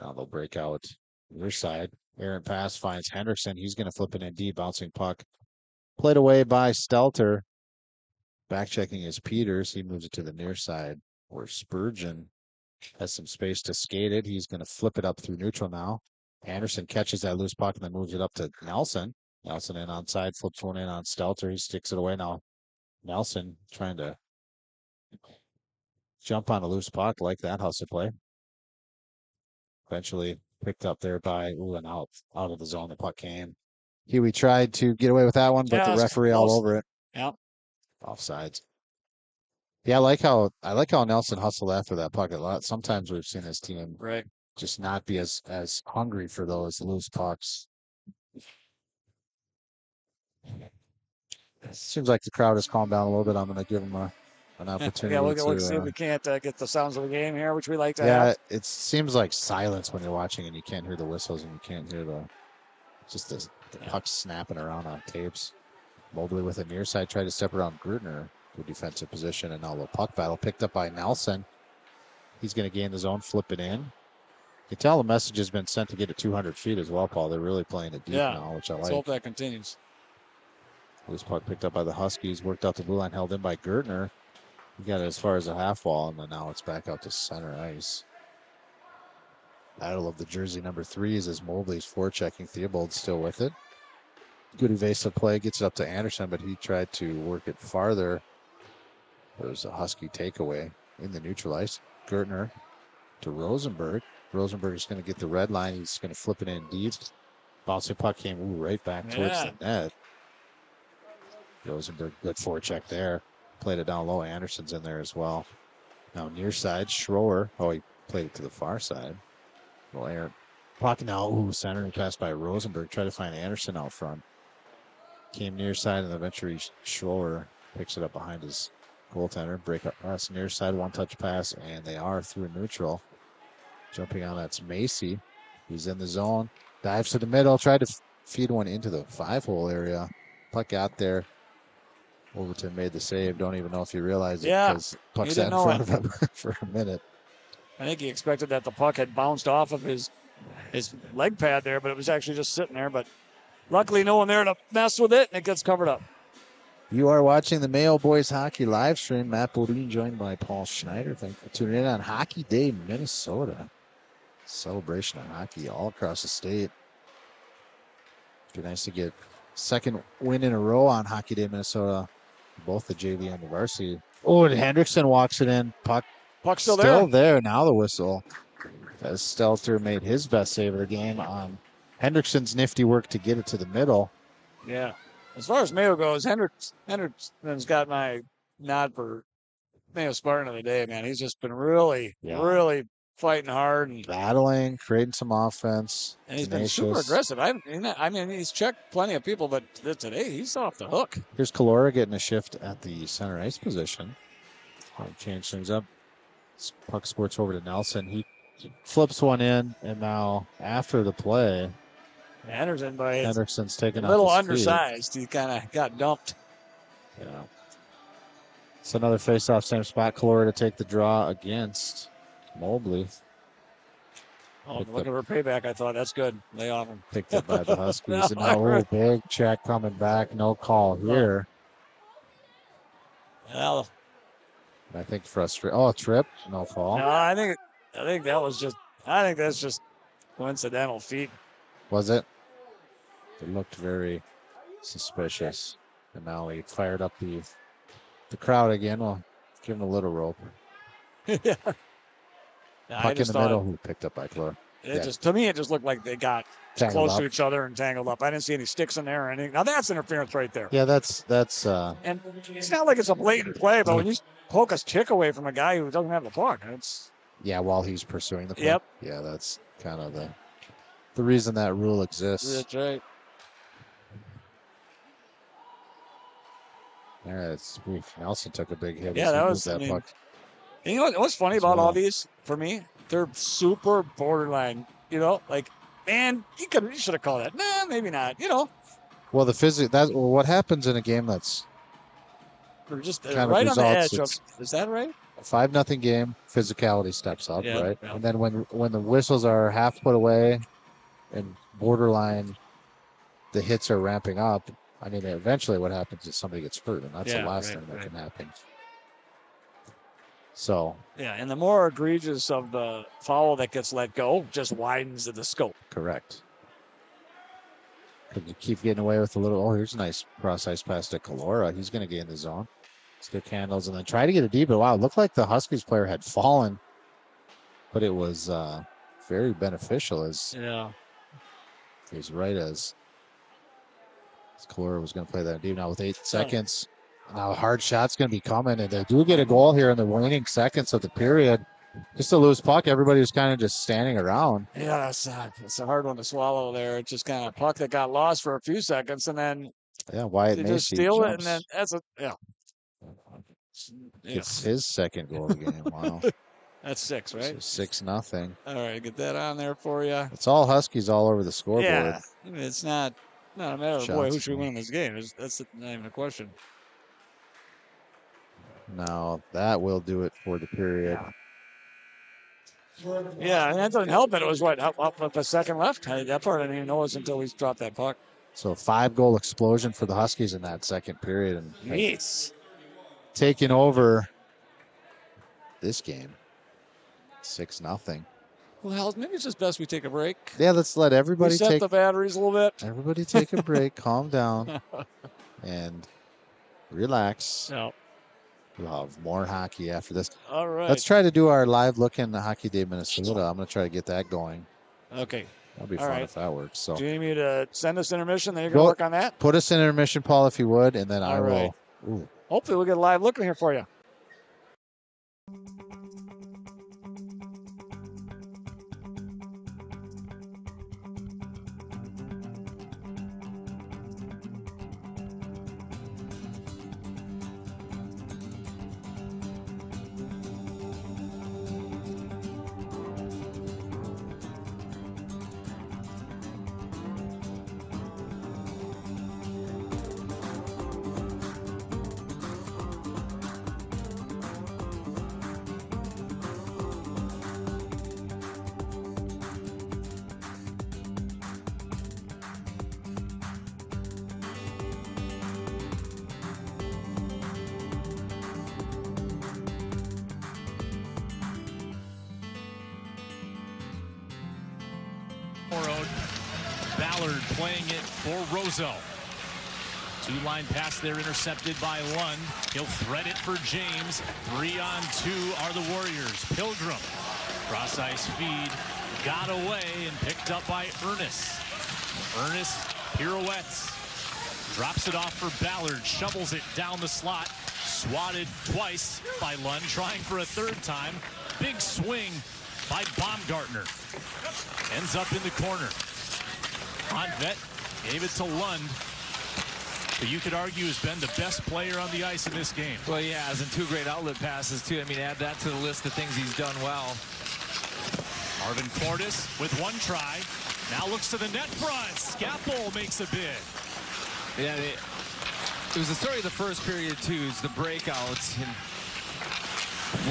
A: Now they'll break out your side. Aaron pass finds Hendrickson. He's going to flip it in deep. Bouncing puck. Played away by Stelter. Back checking is Peters. He moves it to the near side where Spurgeon has some space to skate it. He's going to flip it up through neutral now. Anderson catches that loose puck and then moves it up to Nelson. Nelson in onside, flips one in on Stelter. He sticks it away now. Nelson trying to jump on a loose puck, like that hustle play. Eventually picked up there by and out of the zone. The puck came. Huey tried to get away with that one, but the referee all over it.
B: Yep.
A: Offsides. Yeah, I like how Nelson hustled after that puck a lot. Sometimes we've seen his team just not be as hungry for those loose pucks. Seems like the crowd has calmed down a little bit. I'm going to give them an opportunity.
B: Yeah, we'll see if we can't get the sounds of the game here, which we like to have.
A: Yeah, it seems like silence when you're watching and you can't hear the whistles and you can't hear the puck snapping around on tapes. Mobley with a near side tried to step around Grutner to defensive position, and now the puck battle picked up by Nelson. He's going to gain the zone, flip it in. You can tell the message has been sent to get it 200 feet as well, Paul. They're really playing it deep now, which I like.
B: Let's hope that continues.
A: Loose puck picked up by the Huskies, worked out the blue line, held in by Gertner. He got it as far as the half wall, and then now it's back out to center ice. Battle of the jersey number 3s as Mobley's forechecking. Theobald's still with it. Good evasive play, gets it up to Anderson, but he tried to work it farther. There's a Husky takeaway in the neutral ice. Gertner to Rosenberg. Rosenberg is going to get the red line. He's going to flip it in deep. Bouncing puck came right back towards the net. Rosenberg, good forecheck there. Played it down low. Anderson's in there as well. Now near side, Schroer. Oh, he played it to the far side. Well, Aaron. Puck now, centering pass by Rosenberg. Try to find Anderson out front. Came near side, and eventually Schroer picks it up behind his goaltender. Break up pass near side, one-touch pass, and they are through neutral. Jumping on, that's Macy. He's in the zone. Dives to the middle. Tried to feed one into the 5-hole area. Puck got there. Overton made the save. Don't even know if he realized it because puck sat in front of him for a minute.
B: I think he expected that the puck had bounced off of his leg pad there, but it was actually just sitting there. But luckily, no one there to mess with it, and it gets covered up.
A: You are watching the Mayo Boys Hockey live stream. Matt Bodine joined by Paul Schneider. Thank you for tuning in on Hockey Day, Minnesota. Celebration of hockey all across the state. It'd be nice to get second win in a row on Hockey Day, Minnesota. Both the JV and the varsity. Oh, and Hendrickson walks it in. Puck's
B: still
A: there. Now the whistle. As Stelter made his best save of the game on Hendrickson's nifty work to get it to the middle.
B: Yeah. As far as Mayo goes, Hendrickson's got my nod for Mayo Spartan of the day, man. He's just been really fighting hard and
A: battling, creating some offense.
B: And he's been super aggressive. I mean, he's checked plenty of people, but today he's off the hook.
A: Here's Calora getting a shift at the center ice position. Change things up. Puck squirts over to Nelson. He flips one in, and now after the play, Hendrickson's taking
B: a little undersized. He kind of got dumped.
A: Yeah. It's another face-off, same spot. Calora to take the draw against Mobley.
B: Oh, looking for payback. I thought that's good. Lay off him.
A: Picked up by the Huskies. And now, big check coming back. No call here.
B: Well,
A: I think frustrated. Oh, a trip. No call.
B: No, I think that's just coincidental feet.
A: Was it? It looked very suspicious. And now he fired up the crowd again. Well, give him a little rope.
B: Yeah.
A: Puck in the middle, who picked up by Clore.
B: To me, it just looked like they got close to each other and tangled up. I didn't see any sticks in there or anything. Now that's interference right there.
A: Yeah, that's.
B: And it's not like it's a blatant play, but when you poke a stick away from a guy who doesn't have the puck, it's.
A: Yeah, while he's pursuing the puck.
B: Yep.
A: Yeah, that's kind of the reason that rule exists.
B: That's right.
A: Yeah, Nelson took a big hit.
B: Yeah, that was that puck. And you know what's funny about all these for me? They're super borderline. You know, like, man, you should have called that. Nah, maybe not. You know.
A: Well, what happens in a game that's
B: just right on the edge. Is that right?
A: 5-0 game. Physicality steps up, right? Yeah. And then when the whistles are half put away, and borderline, the hits are ramping up. I mean, eventually, what happens is somebody gets hurt, and that's the last thing that can happen. So.
B: Yeah, and the more egregious of the foul that gets let go just widens the scope.
A: Correct. Could you keep getting away with a little? Oh, here's a nice cross-ice pass to Kalora. He's going to get in the zone. Stick handles and then try to get it deep. But wow, it looked like the Huskies player had fallen, but it was very beneficial as right as Kalora was going to play that deep. Now with 8 seconds, now a hard shot's going to be coming, and they do get a goal here in the waning seconds of the period. Just a loose puck. Everybody was kind of just standing around.
B: Yeah, it's a hard one to swallow there. It's just kind of a puck that got lost for a few seconds, and then
A: Wyatt
B: they
A: Macy
B: just steal
A: jumps.
B: it, and then
A: It's his second goal of the game. Wow.
B: That's 6, right?
A: So 6-0.
B: All right, get that on there for you.
A: It's all Huskies all over the scoreboard.
B: Yeah, I mean, it's not a matter of, boy, who should win this game. That's not even a question.
A: Now, that will do it for the period.
B: Yeah, and that doesn't help that it was, up a second left? That part I didn't even notice until we dropped that puck.
A: So a 5-goal explosion for the Huskies in that second period. And
B: yes,
A: taking over this game, 6-0.
B: Well, maybe it's just best we take a break.
A: Yeah, let's let everybody
B: reset the batteries a little bit.
A: Everybody take a break, calm down, and relax.
B: No.
A: We'll have more hockey after this.
B: All right.
A: Let's try to do our live look in the Hockey Day Minnesota. I'm going to try to get that going.
B: Okay.
A: That'll be fun if that works. So,
B: do you need me to send us intermission? Then you're going to work on that?
A: Put us in intermission, Paul, if you would, and then I will. Ooh.
B: Hopefully we'll get a live look in here for you.
C: Ballard playing it for Roseau. 2-line pass there intercepted by Lund. He'll thread it for James. 3-on-2 are the Warriors. Pilgrim. Cross-ice feed. Got away and picked up by Ernest. Ernest pirouettes. Drops it off for Ballard. Shovels it down the slot. Swatted twice by Lund. Trying for a third time. Big swing by Baumgartner. Ends up in the corner. Onvet gave it to Lund, who you could argue has been the best player on the ice in this game.
D: Well, he has, and 2 great outlet passes, too. I mean, add that to the list of things he's done well.
C: Marvin Cordes with 1 try. Now looks to the net front. Scapple makes a bid.
D: Yeah, it was the story of the first period, too. It's the breakouts. And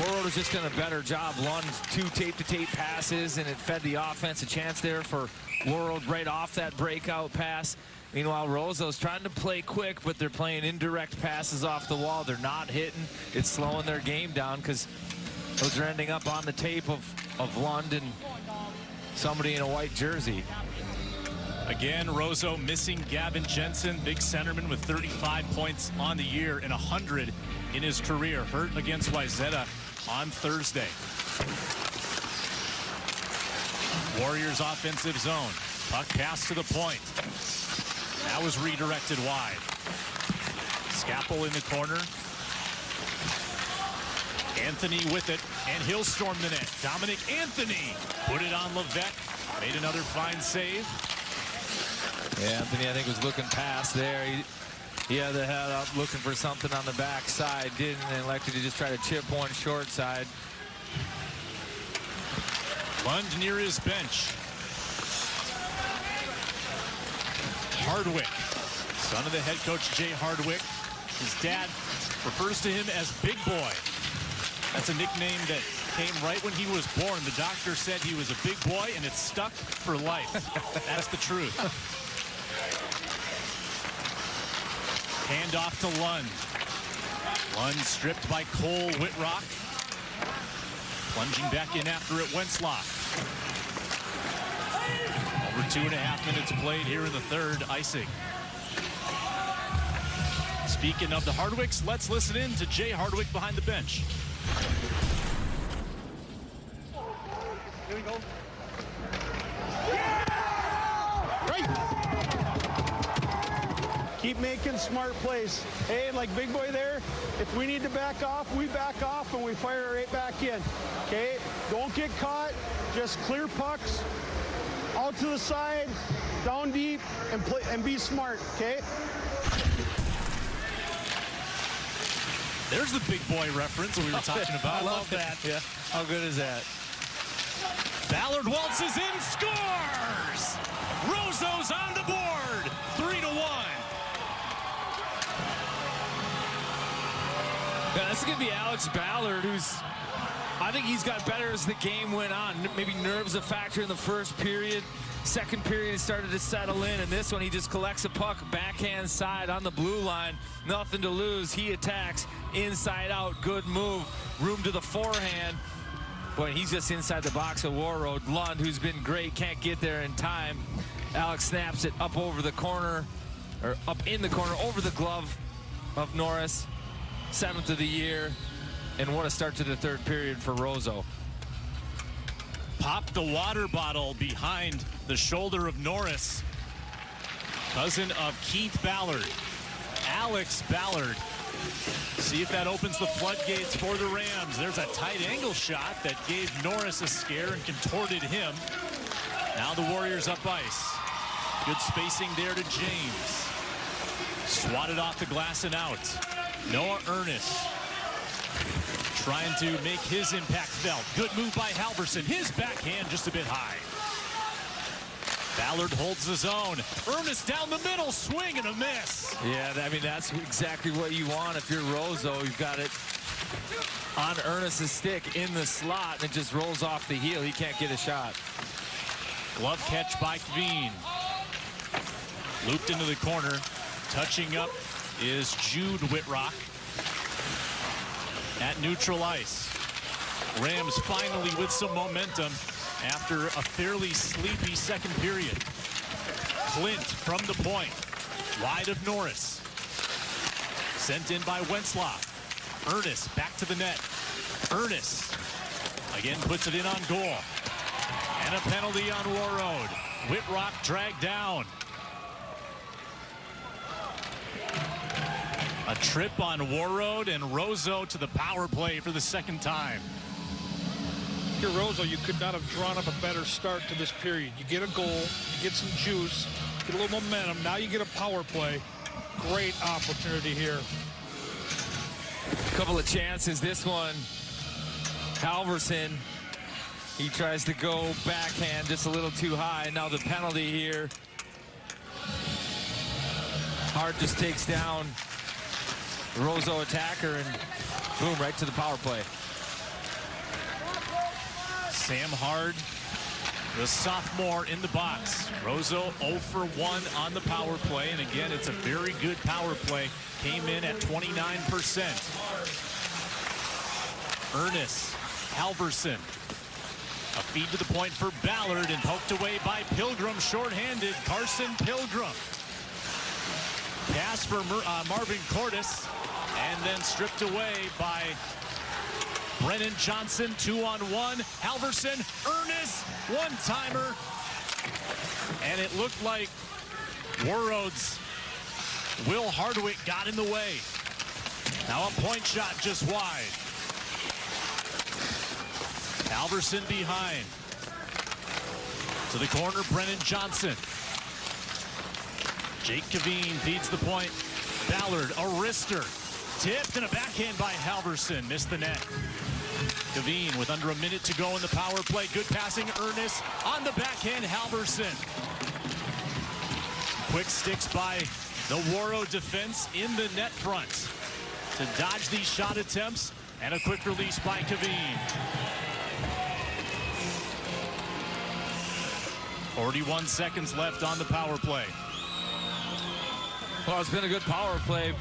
D: World has just done a better job. Lund 2 tape-to-tape passes, and it fed the offense a chance there for World right off that breakout pass. Meanwhile, Roseau's trying to play quick, but they're playing indirect passes off the wall. They're not hitting. It's slowing their game down because those are ending up on the tape of Lund and somebody in a white jersey.
C: Again, Roseau missing Gavin Jensen, big centerman with 35 points on the year and 100 in his career. Hurt against Wayzata on Thursday. Warriors offensive zone. Puck pass to the point. That was redirected wide. Scapple in the corner. Anthony with it, and he'll storm the net. Dominic Anthony put it on Levesque. Made another fine save.
D: Yeah, Anthony, I think, was looking past there. He had the head up looking for something on the backside. Didn't, and elected to just try to chip one short side.
C: Lund near his bench. Hardwick, son of the head coach Jay Hardwick. His dad refers to him as Big Boy. That's a nickname that came right when he was born. The doctor said he was a big boy, and it's stuck for life. That's the truth. Hand off to Lund. Lund stripped by Cole Whitrock. Plunging back in after it, Wentzlaw. Over 2.5 minutes played here in the third, icing. Speaking of the Hardwicks, let's listen in to Jay Hardwick behind the bench.
E: Here we go. Keep making smart plays. Hey, like big boy there, if we need to back off, we back off and we fire right back in. Okay? Don't get caught. Just clear pucks out to the side, down deep, and play and be smart. Okay?
C: There's the big boy reference that we were talking about. I love that.
D: Yeah. How good is that?
C: Ballard waltzes in, scores! Rozo's on the board, 3-1.
D: Yeah, this is going to be Alex Ballard, who's, I think he's got better as the game went on. Maybe nerves a factor in the first period. Second period, he started to settle in, and this one, he just collects a puck backhand side on the blue line. Nothing to lose. He attacks inside out. Good move. Room to the forehand. Boy, he's just inside the box of Warroad. Lund, who's been great, can't get there in time. Alex snaps it up over the corner, or up in the corner, over the glove of Norris. 7th of the year, and what a start to the third period for Rozo.
C: Popped the water bottle behind the shoulder of Norris. Cousin of Keith Ballard, Alex Ballard. See if that opens the floodgates for the Rams. There's a tight angle shot that gave Norris a scare and contorted him. Now the Warriors up ice. Good spacing there to James. Swatted off the glass and out. Noah Ernest trying to make his impact felt. Good move by Halverson. His backhand just a bit high. Ballard holds his own. Ernest down the middle, swing and a miss.
D: Yeah, I mean, that's exactly what you want if you're Rozo. You've got it on Ernest's stick in the slot, and it just rolls off the heel. He can't get a shot.
C: Glove catch by Kveen. Looped into the corner. Touching up is Jude Whitrock at neutral ice. Rams finally with some momentum after a fairly sleepy second period. Clint from the point, wide of Norris. Sent in by Wentzlaw. Ernest back to the net. Ernest again puts it in on goal. And a penalty on Warroad. Whitrock dragged down. A trip on Warroad, and Rozo to the power play for the second time.
F: Here, Rozo, you could not have drawn up a better start to this period. You get a goal, you get some juice, get a little momentum. Now you get a power play. Great opportunity here.
D: A couple of chances. This one, Halverson, he tries to go backhand just a little too high. Now the penalty here. Hart just takes down Rozo attacker, and boom, right to the power play.
C: Sam Hard, the sophomore, in the box. Rozo 0 for 1 on the power play, and again, it's a very good power play. Came in at 29%. Ernest, Halverson. A feed to the point for Ballard, and poked away by Pilgrim, shorthanded. Carson Pilgrim. Pass for Marvin Cordes, and then stripped away by Brennan Johnson. 2-on-1. Halverson, Ernest, one-timer. And it looked like Warroad's Will Hardwick got in the way. Now a point shot just wide. Halverson behind. To the corner, Brennan Johnson. Jake Kveen feeds the point. Ballard, a wrister. Tipped, and a backhand by Halverson. Missed the net. Kveen with under a minute to go in the power play. Good passing, Ernest. On the backhand, Halverson. Quick sticks by the Warroad defense in the net front to dodge these shot attempts. And a quick release by Kveen. 41 seconds left on the power play.
D: Well, it's been a good power play.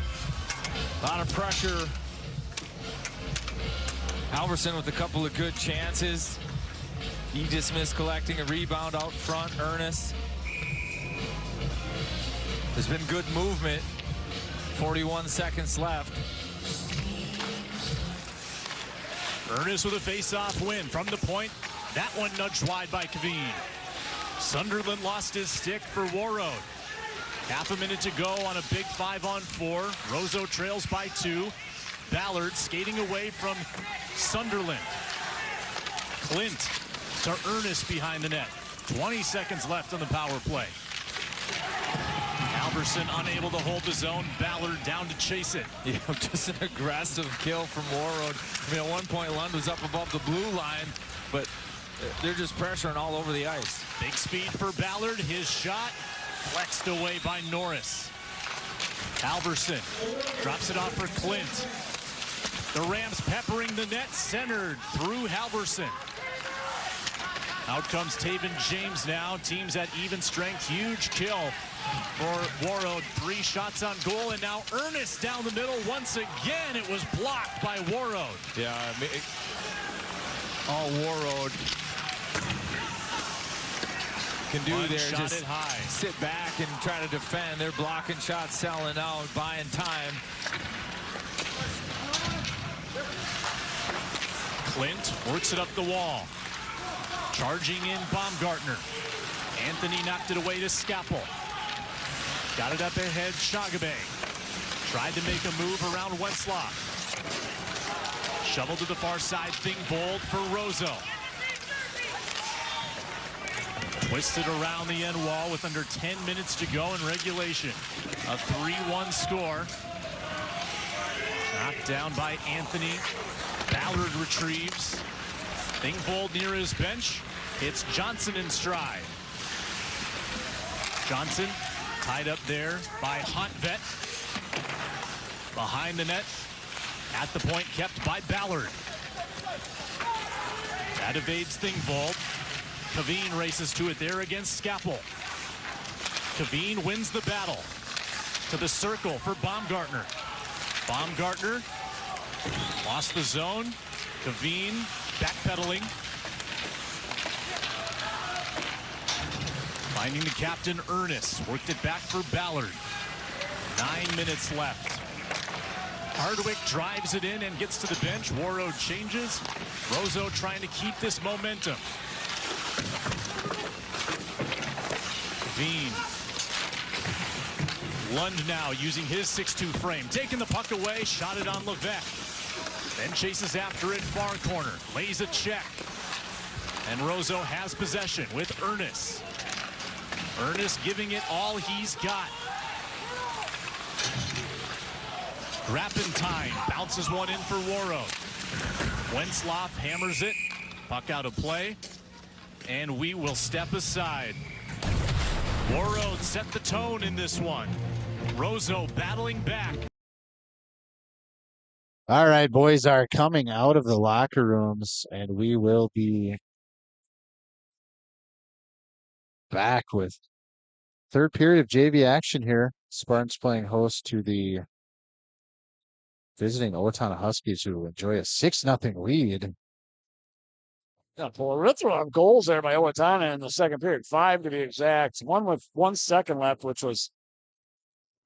D: A lot of pressure Halverson with a couple of good chances. He just missed collecting a rebound out front. Ernest. There's been good movement. 41 seconds left.
C: Ernest with a face-off win from the point. That one nudged wide by Kaveen. Sunderland lost his stick for Warroad. Half a minute to go on a big 5-on-4. Roseau trails by 2. Ballard skating away from Sunderland. Clint to Ernest behind the net. 20 seconds left on the power play. Halverson unable to hold the zone. Ballard down to chase it.
D: Yeah, just an aggressive kill from Warroad. I mean, at one point, Lund was up above the blue line, but they're just pressuring all over the ice.
C: Big speed for Ballard. His shot flexed away by Norris. Halverson drops it off for Clint. The Rams peppering the net, centered through Halverson. Out comes Taven James now. Teams at even strength. Huge kill for Warroad. 3 shots on goal, and now Ernest down the middle. Once again, it was blocked by Warroad.
D: Yeah, all Warroad can do there is just sit back and try to defend. They're blocking shots, selling out, buying time.
C: Clint works it up the wall. Charging in Baumgartner. Anthony knocked it away to Scapel. Got it up ahead, Shagabe. Tried to make a move around Wentzlaff. Shoveled to the far side, Thingvold for Roseau. Twisted around the end wall with under 10 minutes to go in regulation. A 3-1 score. Knocked down by Anthony. Ballard retrieves. Thingvold near his bench. It's Johnson in stride. Johnson tied up there by Hontvet. Behind the net. At the point kept by Ballard. That evades Thingvold. Kaveen races to it there against Scapel. Kaveen wins the battle. To the circle for Baumgartner. Baumgartner lost the zone. Kaveen backpedaling. Finding the captain, Ernest. Worked it back for Ballard. 9 minutes left. Hardwick drives it in and gets to the bench. Warroad changes. Roseau trying to keep this momentum. Kaveen. Lund now using his 6'2 frame. Taking the puck away. Shot it on Levesque. Then chases after it, far corner. Lays a check. And Roseau has possession with Ernest. Ernest giving it all he's got. Grappentine bounces one in for Warroad. Wentzlaff hammers it. Puck out of play. And we will step aside. Warroad set the tone in this one. Roseau battling back.
A: All right, boys are coming out of the locker rooms, and we will be back with third period of JV action here. Spartans playing host to the visiting Owatonna Huskies, who enjoy a 6-0 lead.
B: Yeah, plethora of goals there by Owatonna in the second period. 5 to be exact. One with 1 second left, which was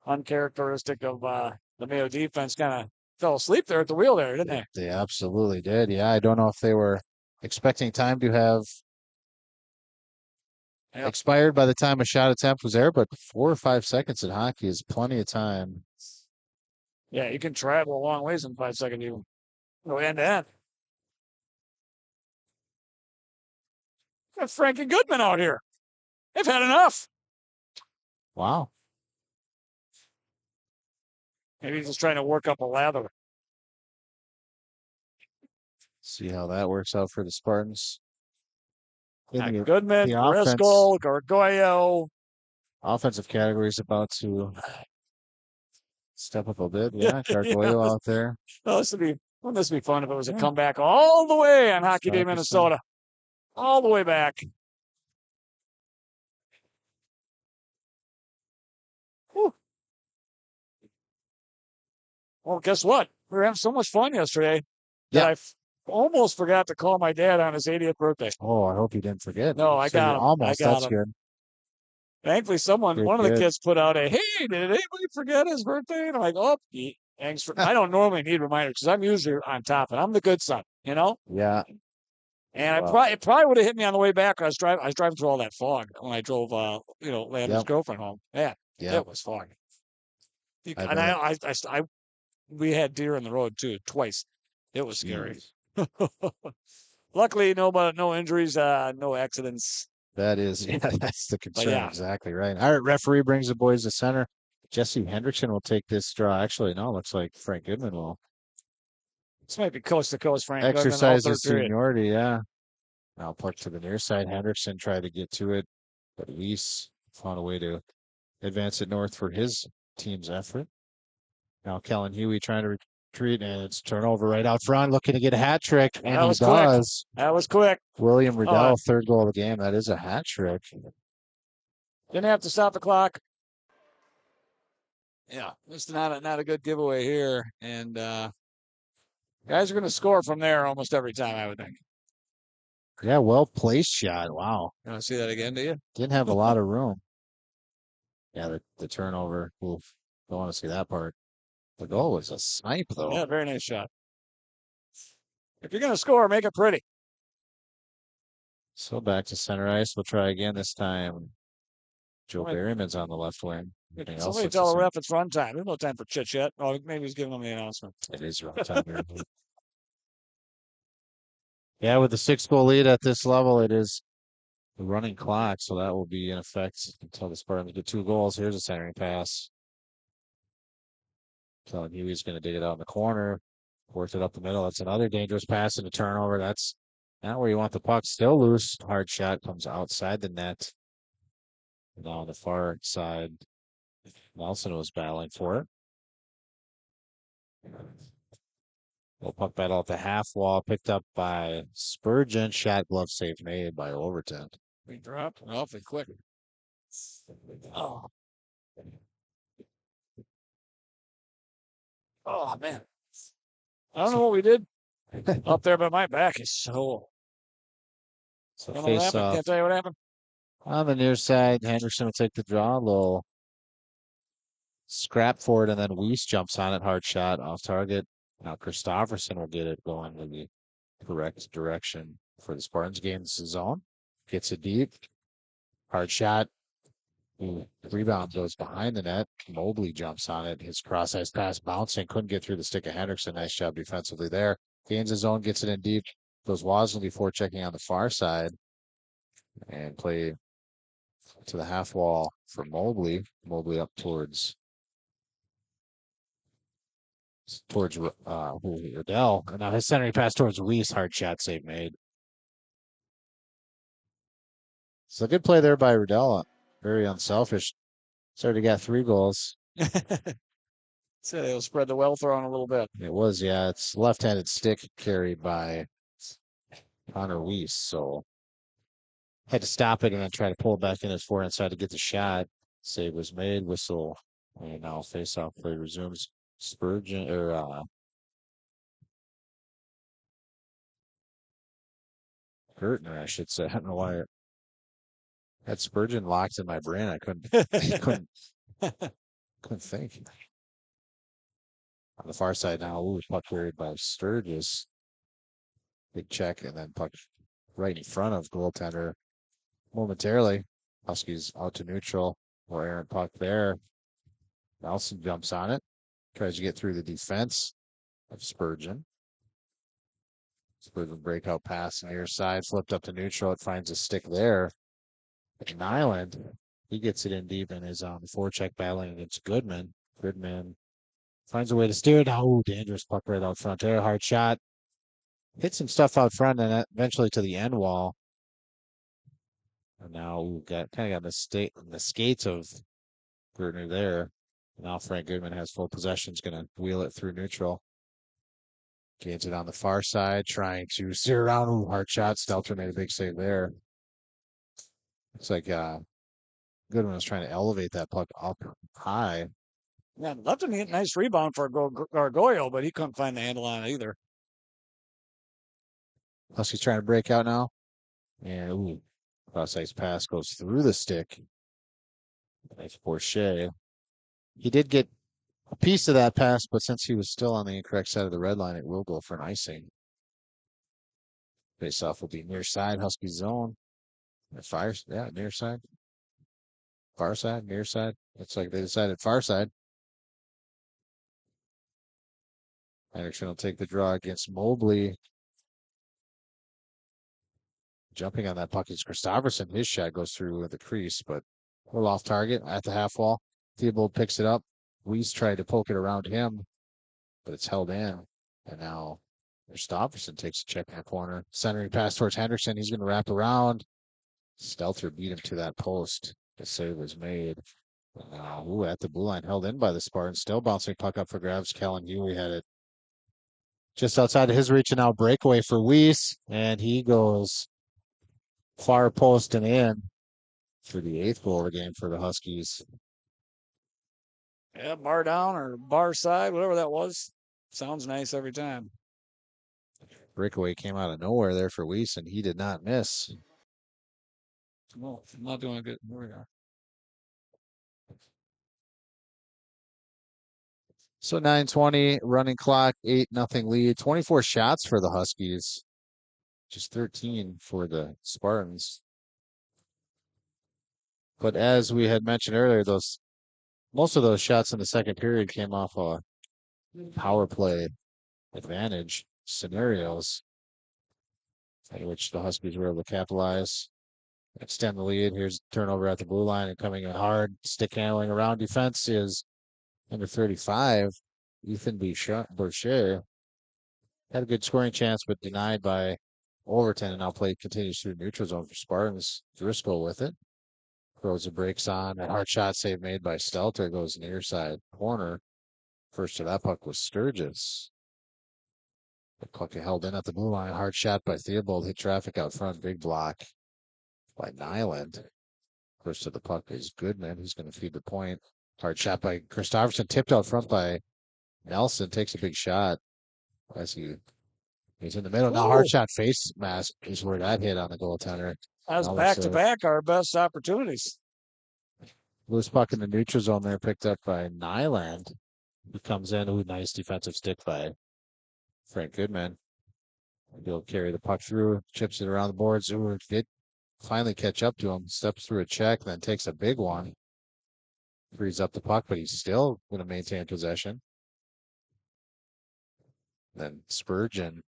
B: uncharacteristic of the Mayo defense. Kind of fell asleep there at the wheel there, didn't they?
A: They absolutely did. Yeah, I don't know if they were expecting time to have expired by the time a shot attempt was there, but 4 or 5 seconds in hockey is plenty of time.
B: Yeah, you can travel a long ways in 5 seconds. You go end to end. Got Frankie Goodman out here. They've had enough.
A: Wow.
B: Maybe he's just trying to work up a lather.
A: See how that works out for the Spartans.
B: Goodman, Driscoll, Gargoyle.
A: Offensive category is about to step up a bit. Yeah, Gargoyle out there.
B: Oh, wouldn't this be fun if it was a comeback all the way on Hockey Day, Minnesota? All the way back. Whew. Well, guess what? We were having so much fun yesterday that almost forgot to call my dad on his 80th birthday.
A: Oh, I hope you didn't forget.
B: No, I
A: So
B: got
A: you're
B: him.
A: almost.
B: I got
A: That's
B: him.
A: good.
B: Thankfully, one of the kids put out a, hey, did anybody forget his birthday? And I'm like, oh, thanks for. I don't normally need reminders because I'm usually on top, and I'm the good son, you know.
A: Yeah.
B: And it probably would have hit me on the way back. I was driving through all that fog when I drove, Landon's girlfriend home. Yeah, it was fog. We had deer in the road too twice. It was scary. Luckily, no injuries, no accidents.
A: That's the concern.
B: Yeah.
A: Exactly right. All right, referee brings the boys to center. Jesse Hendrickson will take this draw. Actually, no, looks like Frank Goodman will.
B: This might be coast to coast, Frank Goodman.
A: Exercise his seniority, yeah. Now puck to the near side. Hendrickson tried to get to it, but Weiss found a way to advance it north for his team's effort. Now Kellen Huey trying to retreat, and it's turnover right out front, looking to get a hat trick, and he does.
B: That was quick.
A: William Riddell, third goal of the game. That is a hat trick.
B: Didn't have to stop the clock. Yeah, it's not a good giveaway here, and guys are going to score from there almost every time, I would think.
A: Yeah, well placed shot. Wow.
B: You want to see that again, do you?
A: Didn't have a lot of room. Yeah, the turnover. Oof. Don't want to see that part. The goal was a snipe, though.
B: Yeah, very nice shot. If you're going to score, make it pretty.
A: So back to center ice. We'll try again this time. Joe Berryman's on the left wing.
B: Somebody tell the ref it's run time. There's no time for chit-chat. Oh, maybe he's giving them the announcement.
A: It is run time here. Yeah, with the 6-goal lead at this level, it is the running clock, so that will be in effect until the Spartans get 2 goals. Here's a centering pass. So Huey's going to dig it out in the corner, worked it up the middle. That's another dangerous pass and a turnover. That's not where you want the puck. Still loose. Hard shot comes outside the net. Now on the far side, Nelson was battling for it. Little puck battle at the half wall, picked up by Spurgeon. Shot, glove save made by Overton.
B: We dropped awfully quick. Oh. Oh, man. I don't know what we did up there, but my back is so.
A: So face off.
B: Can't tell you what happened.
A: On the near side, Henderson will take the draw. A little scrap for it, and then Weiss jumps on it. Hard shot off target. Now Christofferson will get it going in the correct direction for the Spartans. Gains the zone. Gets it deep. Hard shot. Rebound goes behind the net. Mobley jumps on it. His cross-ice pass bouncing. Couldn't get through the stick of Hendrickson. Nice job defensively there. Gains his zone. Gets it in deep. Goes Wasden before checking on the far side. And play to the half wall for Mobley. Mobley up towards Riddell. And now his centering pass towards Weiss. Hard shot save made. So good play there by Riddell. Very unselfish. Started to get 3 goals.
B: So they'll spread the wealth around a little bit.
A: It was, yeah. It's left-handed stick carried by Connor Weiss. So had to stop it and then try to pull it back in his forehand side to get the shot. Save was made. Whistle. And now face-off play resumes. Spurgeon or Gertner, I should say. I don't know why it had Spurgeon locked in my brain. I couldn't think. On the far side now, puck carried by Sturgis. Big check, and then puck right in front of goaltender momentarily. Huskies out to neutral, or errant puck there. Nelson jumps on it, tries to get through the defense of Spurgeon. Spurgeon breakout pass near side, flipped up to neutral. It finds a stick there. Nyland, he gets it in deep and is on the forecheck battling against Goodman. Goodman finds a way to steer it. Oh, dangerous puck right out front there. Hard shot. Hit some stuff out front and eventually to the end wall. And now we've got the skates of Gertner there. Now Frank Goodman has full possession. Is going to wheel it through neutral. Gains it on the far side, trying to steer around. Ooh, hard shot. Stelter made a big save there. Looks like Goodman was trying to elevate that puck up high.
B: Yeah, left him a nice rebound for Gargoyle, but he couldn't find the handle on it either.
A: Huskies trying to break out now. And, cross-ice pass goes through the stick. Nice Porcher. He did get a piece of that pass, but since he was still on the incorrect side of the red line, it will go for an icing. Face-off will be near side, Husky zone. Near side. Far side, near side. Looks like they decided far side. Henderson will take the draw against Mobley. Jumping on that puck is Christopherson. His shot goes through the crease, but a little off target at the half wall. Theobald picks it up. Weiss tried to poke it around him, but it's held in. And now Christopherson takes a check in the corner. Centering pass towards Henderson. He's going to wrap around. Stelter beat him to that post. The save was made. At the blue line, held in by the Spartans. Still bouncing puck up for grabs. Kellen Huey had it just outside of his reach, and now breakaway for Weiss. And he goes far post and in for the 8th goal of the game for the Huskies.
B: Yeah, bar down or bar side, whatever that was. Sounds nice every time.
A: Breakaway came out of nowhere there for Weiss, and he did not miss.
B: Well, I'm not doing good. Here we are.
A: So 9:20 running clock, 8-0 lead, 24 shots for the Huskies, just 13 for the Spartans. But as we had mentioned earlier, most of those shots in the second period came off a power play advantage scenarios in which the Huskies were able to capitalize, extend the lead. Here's turnover at the blue line, and coming in hard, stick handling around defense is number 35, Ethan Boucher. Had a good scoring chance, but denied by Overton, and now play continues through neutral zone for Spartans. Driscoll with it. Throws the brakes on. A hard shot save made by Stelter goes near side corner. First to that puck was Sturgis. The puck held in at the blue line. Hard shot by Theobald. Hit traffic out front. Big block by Nyland. First to the puck is Goodman, who's going to feed the point. Hard shot by Christopherson. Tipped out front by Nelson. Takes a big shot as he's in the middle. Now hard shot face mask is where that hit on the goaltender.
B: As back-to-back our best opportunities.
A: Loose puck in the neutral zone there, picked up by Nyland. He comes in. Nice defensive stick by Frank Goodman. He'll carry the puck through, chips it around the boards. Did finally catch up to him, steps through a check, then takes a big one. Frees up the puck, but he's still going to maintain possession. Then Spurgeon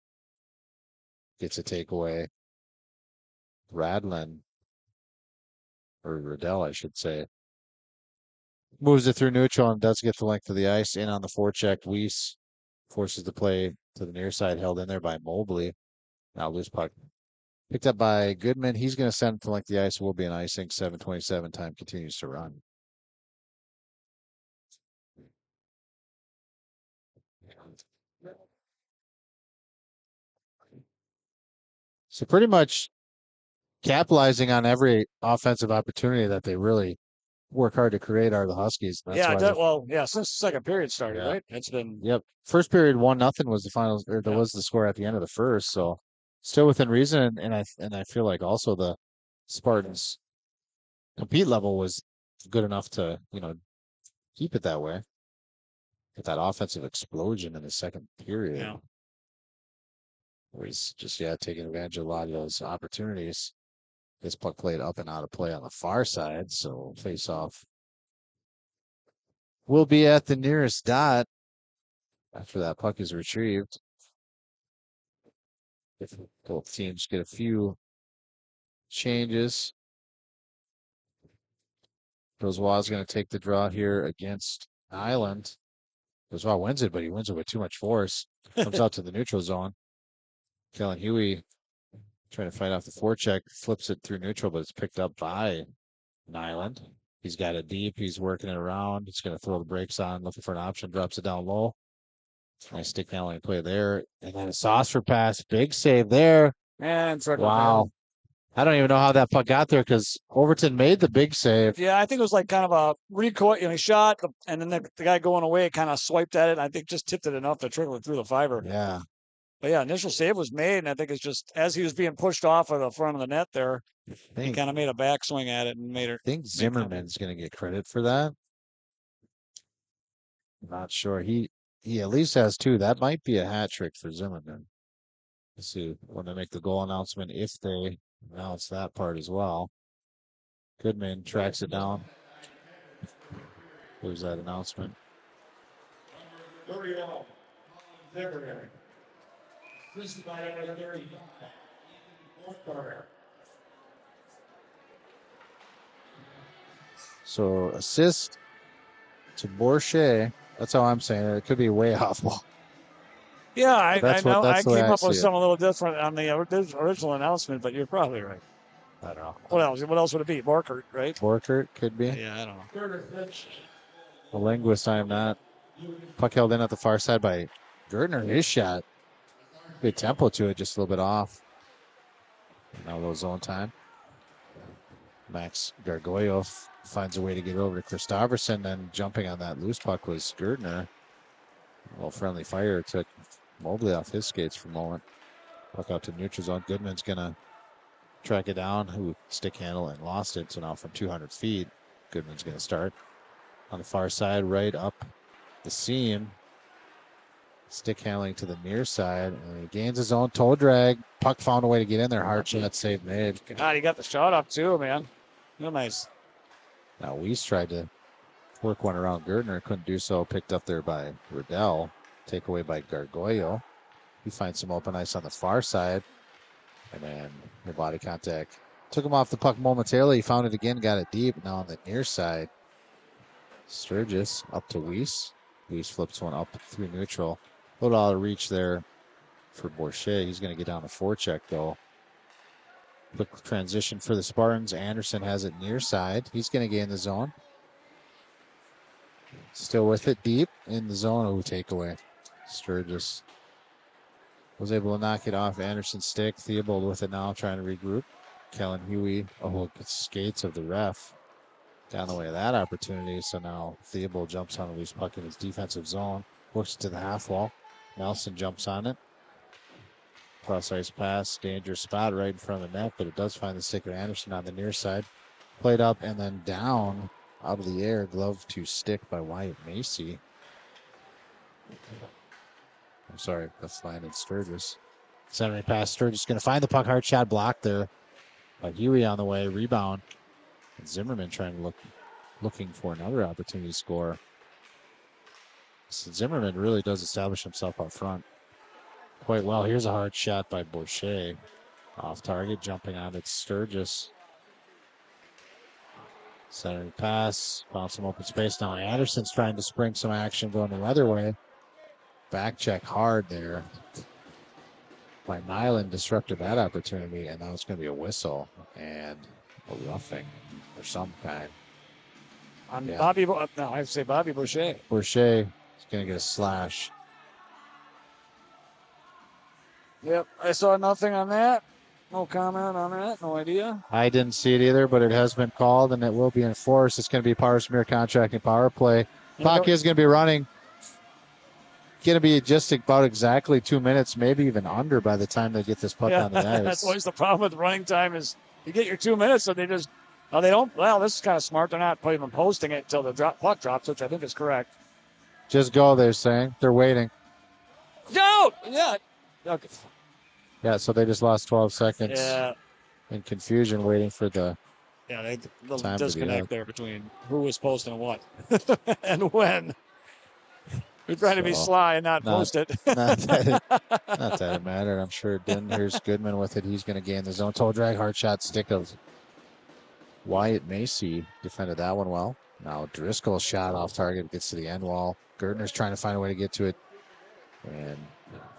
A: gets a takeaway. Riddell, I should say, moves it through neutral and does get the length of the ice. In on the forecheck, Weiss forces the play to the near side, held in there by Mobley. Now loose puck picked up by Goodman. He's going to send it to length of the ice. Will be an icing. 7:27. Time continues to run. So pretty much capitalizing on every offensive opportunity that they really work hard to create are the Huskies.
B: Since the second period started, right? It's been
A: First period 1-0 was the final, or there was the score at the end of the first. So still within reason, and I feel like also the Spartans' compete level was good enough to keep it that way. Get that offensive explosion in the second period.
B: Yeah.
A: Where he's just taking advantage of a lot of those opportunities. This puck played up and out of play on the far side, so face-off will be at the nearest dot after that puck is retrieved. If both teams get a few changes. Bourgeois is going to take the draw here against Island. Bourgeois wins it, but he wins it with too much force. Comes out to the neutral zone. Kellen Huey trying to fight off the forecheck, flips it through neutral, but it's picked up by Nyland. He's got it deep. He's working it around. He's going to throw the brakes on, looking for an option, drops it down low. Nice stick handling play there. And then a Saucer pass. Big save there.
B: And
A: wow. I don't even know how that puck got there because Overton made the big save.
B: Yeah, I think it was like kind of a recoil. He shot, and then the guy going away kind of swiped at it. And I think just tipped it enough to trickle it through the fiber.
A: Yeah.
B: But yeah, initial save was made, and I think it's just as he was being pushed off of the front of the net there, he kind of made a backswing at it and made her.
A: I think Zimmerman's going to get credit for that. I'm not sure. He at least has 2. That might be a hat trick for Zimmerman. Let's see when they make the goal announcement, if they announce that part as well. Goodman tracks it down. There's that announcement. So assist to Bourchier. That's how I'm saying it. It could be way off ball.
B: Yeah, I know. I came up with
A: it.
B: something a little different on the original announcement, but you're probably right.
A: I don't know.
B: What else? What else would it be? Borkert, right?
A: Borkert could be.
B: Yeah, I don't know.
A: A linguist, I am not. Puck held in at the far side by Gertner. His shot. Good tempo to it, just a little bit off. Now a little zone time. Max Gargoyle finds a way to get over to Christopherson. Then jumping on that loose puck was Gertner. A little friendly fire took Mobley off his skates for a moment. Puck out to neutral zone. Goodman's going to track it down. Who stick handle and lost it. So now from 200 feet, Goodman's going to start on the far side, right up the seam. Stick handling to the near side. And he gains his own toe drag. Puck found a way to get in there. Hard shot save made.
B: God, he got the shot up too, man. Real nice.
A: Now Weiss tried to work one around Gertner. Couldn't do so. Picked up there by Riddell. Takeaway by Gargoyle. He finds some open ice on the far side. And then the body contact took him off the puck momentarily. He found it again, got it deep. Now on the near side, Sturgis up to Weiss. Weiss flips one up through neutral. A little out of reach there for Bourchier. He's going to get down a forecheck, though. Quick transition for the Spartans. Anderson has it near side. He's going to gain the zone. Still with it deep in the zone. Oh, takeaway. Sturgis was able to knock it off Anderson's stick. Theobald with it now, trying to regroup. Kellen Huey, skates of the ref. Down the way of that opportunity. So now Theobald jumps on a loose puck in his defensive zone. Works to the half wall. Nelson jumps on it. Cross ice pass. Dangerous spot right in front of the net, but it does find the stick of Anderson on the near side. Played up and then down out of the air. Glove to stick by Wyatt Macy. I'm sorry, that's Landon Sturgis. Centering pass. Sturgis going to find the puck. Hard shot blocked there by Huey on the way. Rebound. And Zimmerman trying to looking for another opportunity to score. So Zimmerman really does establish himself up front quite well. Here's a hard shot by Bourchier. Off target, jumping on it. Sturgis. Centering pass. Found some open space. Now Anderson's trying to spring some action going the other way. Back check hard there by Nyland. Disrupted that opportunity, and now it's going to be a whistle and a roughing of some kind.
B: Bobby Boucher.
A: Boucher is going to get a slash.
B: Yep, I saw nothing on that. No comment on that. No idea.
A: I didn't see it either, but it has been called, and it will be enforced. It's going to be Power contracting power play. Clock is going to be running. Going to be just about exactly 2 minutes, maybe even under by the time they get this puck on the ice.
B: That's always the problem with running time is you get your 2 minutes, so they just they don't. Well, this is kind of smart. They're not even posting it until the puck drops, which I think is correct.
A: Just go, they're saying. They're waiting.
B: Go! Yeah. Okay.
A: Yeah, so they just lost 12 seconds in confusion waiting for the
B: the disconnect there between who was posting what and when. We're trying to be sly and not post it.
A: Not that it mattered. I'm sure it didn't. Here's Goodman with it. He's going to gain the zone. Toe drag, hard shot, stick of Wyatt Macy. Defended that one well. Now Driscoll's shot off target. Gets to the end wall. Gardner's trying to find a way to get to it. And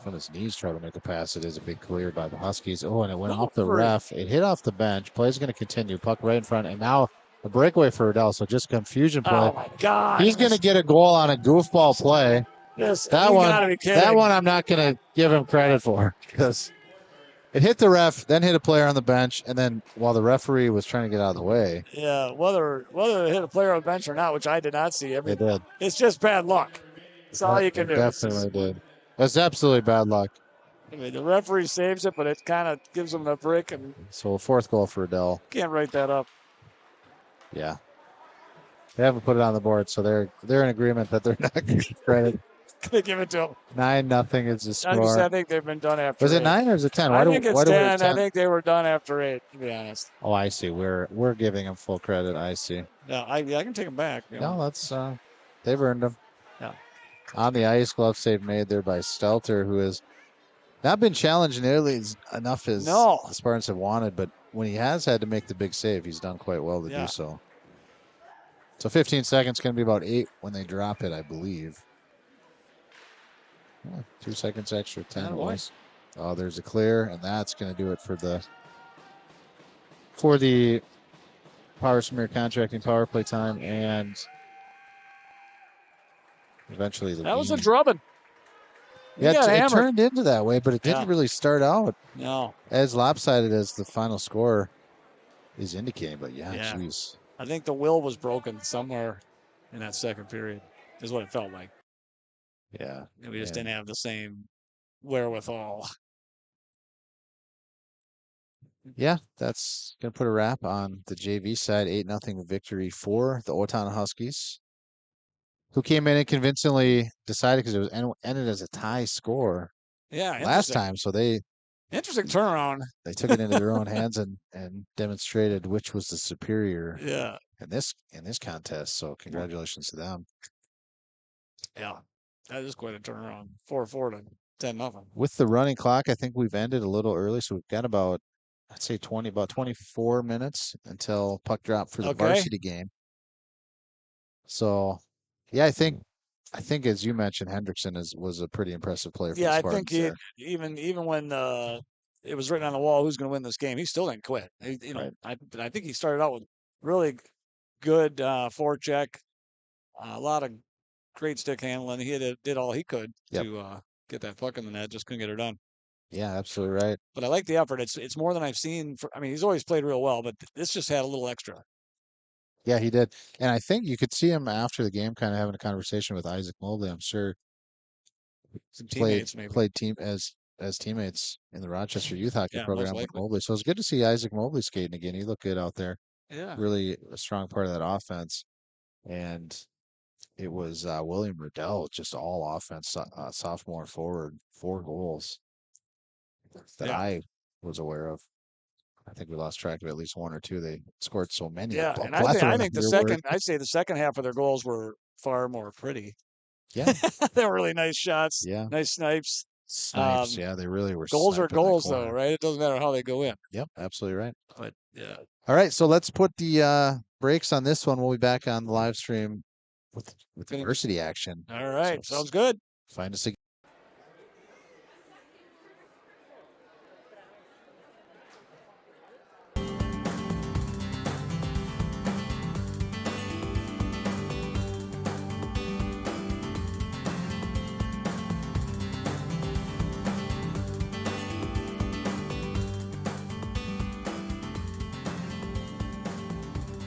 A: from his knees trying to make a pass. It is a big clear by the Huskies. Oh, and it went off the ref. It hit off the bench. Play's going to continue. Puck right in front. And now a breakaway for Riddell, so just confusion play.
B: Oh, my God.
A: He's going to get a goal on a goofball play. That one I'm not going to give him credit for because it hit the ref, then hit a player on the bench, and then while the referee was trying to get out of the way.
B: Yeah, whether it hit a player on the bench or not, which I did not see. I mean,
A: it did.
B: It's just bad luck. That's all you can do.
A: Definitely did. That's absolutely bad luck.
B: I mean, the referee saves it, but it kind of gives them the brick, and
A: So a fourth goal for Adele.
B: can't write that up.
A: Yeah. They haven't put it on the board, so they're in agreement that they're not going to credit.
B: They give it to them.
A: 9-0 is the score.
B: I think they've been done after.
A: Was it
B: 8.
A: 9 or is it 10?
B: I think it's 10.
A: 10?
B: I think they were done after 8. To be honest.
A: Oh, I see. We're giving them full credit. I see.
B: Yeah, I can take them back.
A: No, that's they've earned them.
B: Yeah.
A: On the ice, glove save made there by Stelter, who has not been challenged nearly enough as the Spartans have wanted, but when he has had to make the big save, he's done quite well to do so. So 15 seconds, going to be about 8 when they drop it, I believe. 2 seconds extra, 10 was. Oh, there's a clear, and that's going to do it for the Power Smear Contracting power play time, and eventually the
B: That was a
A: lead.
B: drubbing.
A: Yeah, it turned into that way, but it didn't really start out as lopsided as the final score is indicating. But geez.
B: I think the will was broken somewhere in that second period, is what it felt like.
A: Yeah.
B: And we just didn't have the same wherewithal.
A: Yeah, that's going to put a wrap on the JV side. 8-0 victory for the Owatonna Huskies, who came in and convincingly decided, because it was ended as a tie score last time. So
B: interesting turnaround.
A: They took it into their own hands and demonstrated which was the superior in this contest. So congratulations to them.
B: Yeah, that is quite a turnaround. 4-4 to 10-0.
A: With the running clock, I think we've ended a little early, so we've got about 24 minutes until puck drop for the varsity game. So, yeah, I think as you mentioned, Hendrickson was a pretty impressive player for the Spartans.
B: I think even when it was written on the wall who's going to win this game, he still didn't quit. I think he started out with really good forecheck, a lot of great stick handling. He did all he could to get that puck in the net, just couldn't get her done.
A: Yeah, absolutely right.
B: But I like the effort. It's more than I've seen. He's always played real well, but this just had a little extra.
A: Yeah, he did. And I think you could see him after the game kind of having a conversation with Isaac Mobley. I'm sure
B: some teammates
A: played as teammates in the Rochester Youth Hockey program with Mobley. So it's good to see Isaac Mobley skating again. He looked good out there.
B: Yeah.
A: Really a strong part of that offense. And it was William Riddell, just all offense, sophomore forward, 4 goals that I was aware of. I think we lost track of at least 1 or 2. They scored so many.
B: Yeah, and I think I'd say the second half of their goals were far more pretty.
A: Yeah.
B: They were really nice shots.
A: Yeah.
B: Nice snipes.
A: They really were.
B: Goals are goals, though, right? It doesn't matter how they go in.
A: Yep, absolutely right.
B: But yeah.
A: All right, so let's put the brakes on this one. We'll be back on the live stream with varsity action.
B: All right, sounds good.
A: Find us again.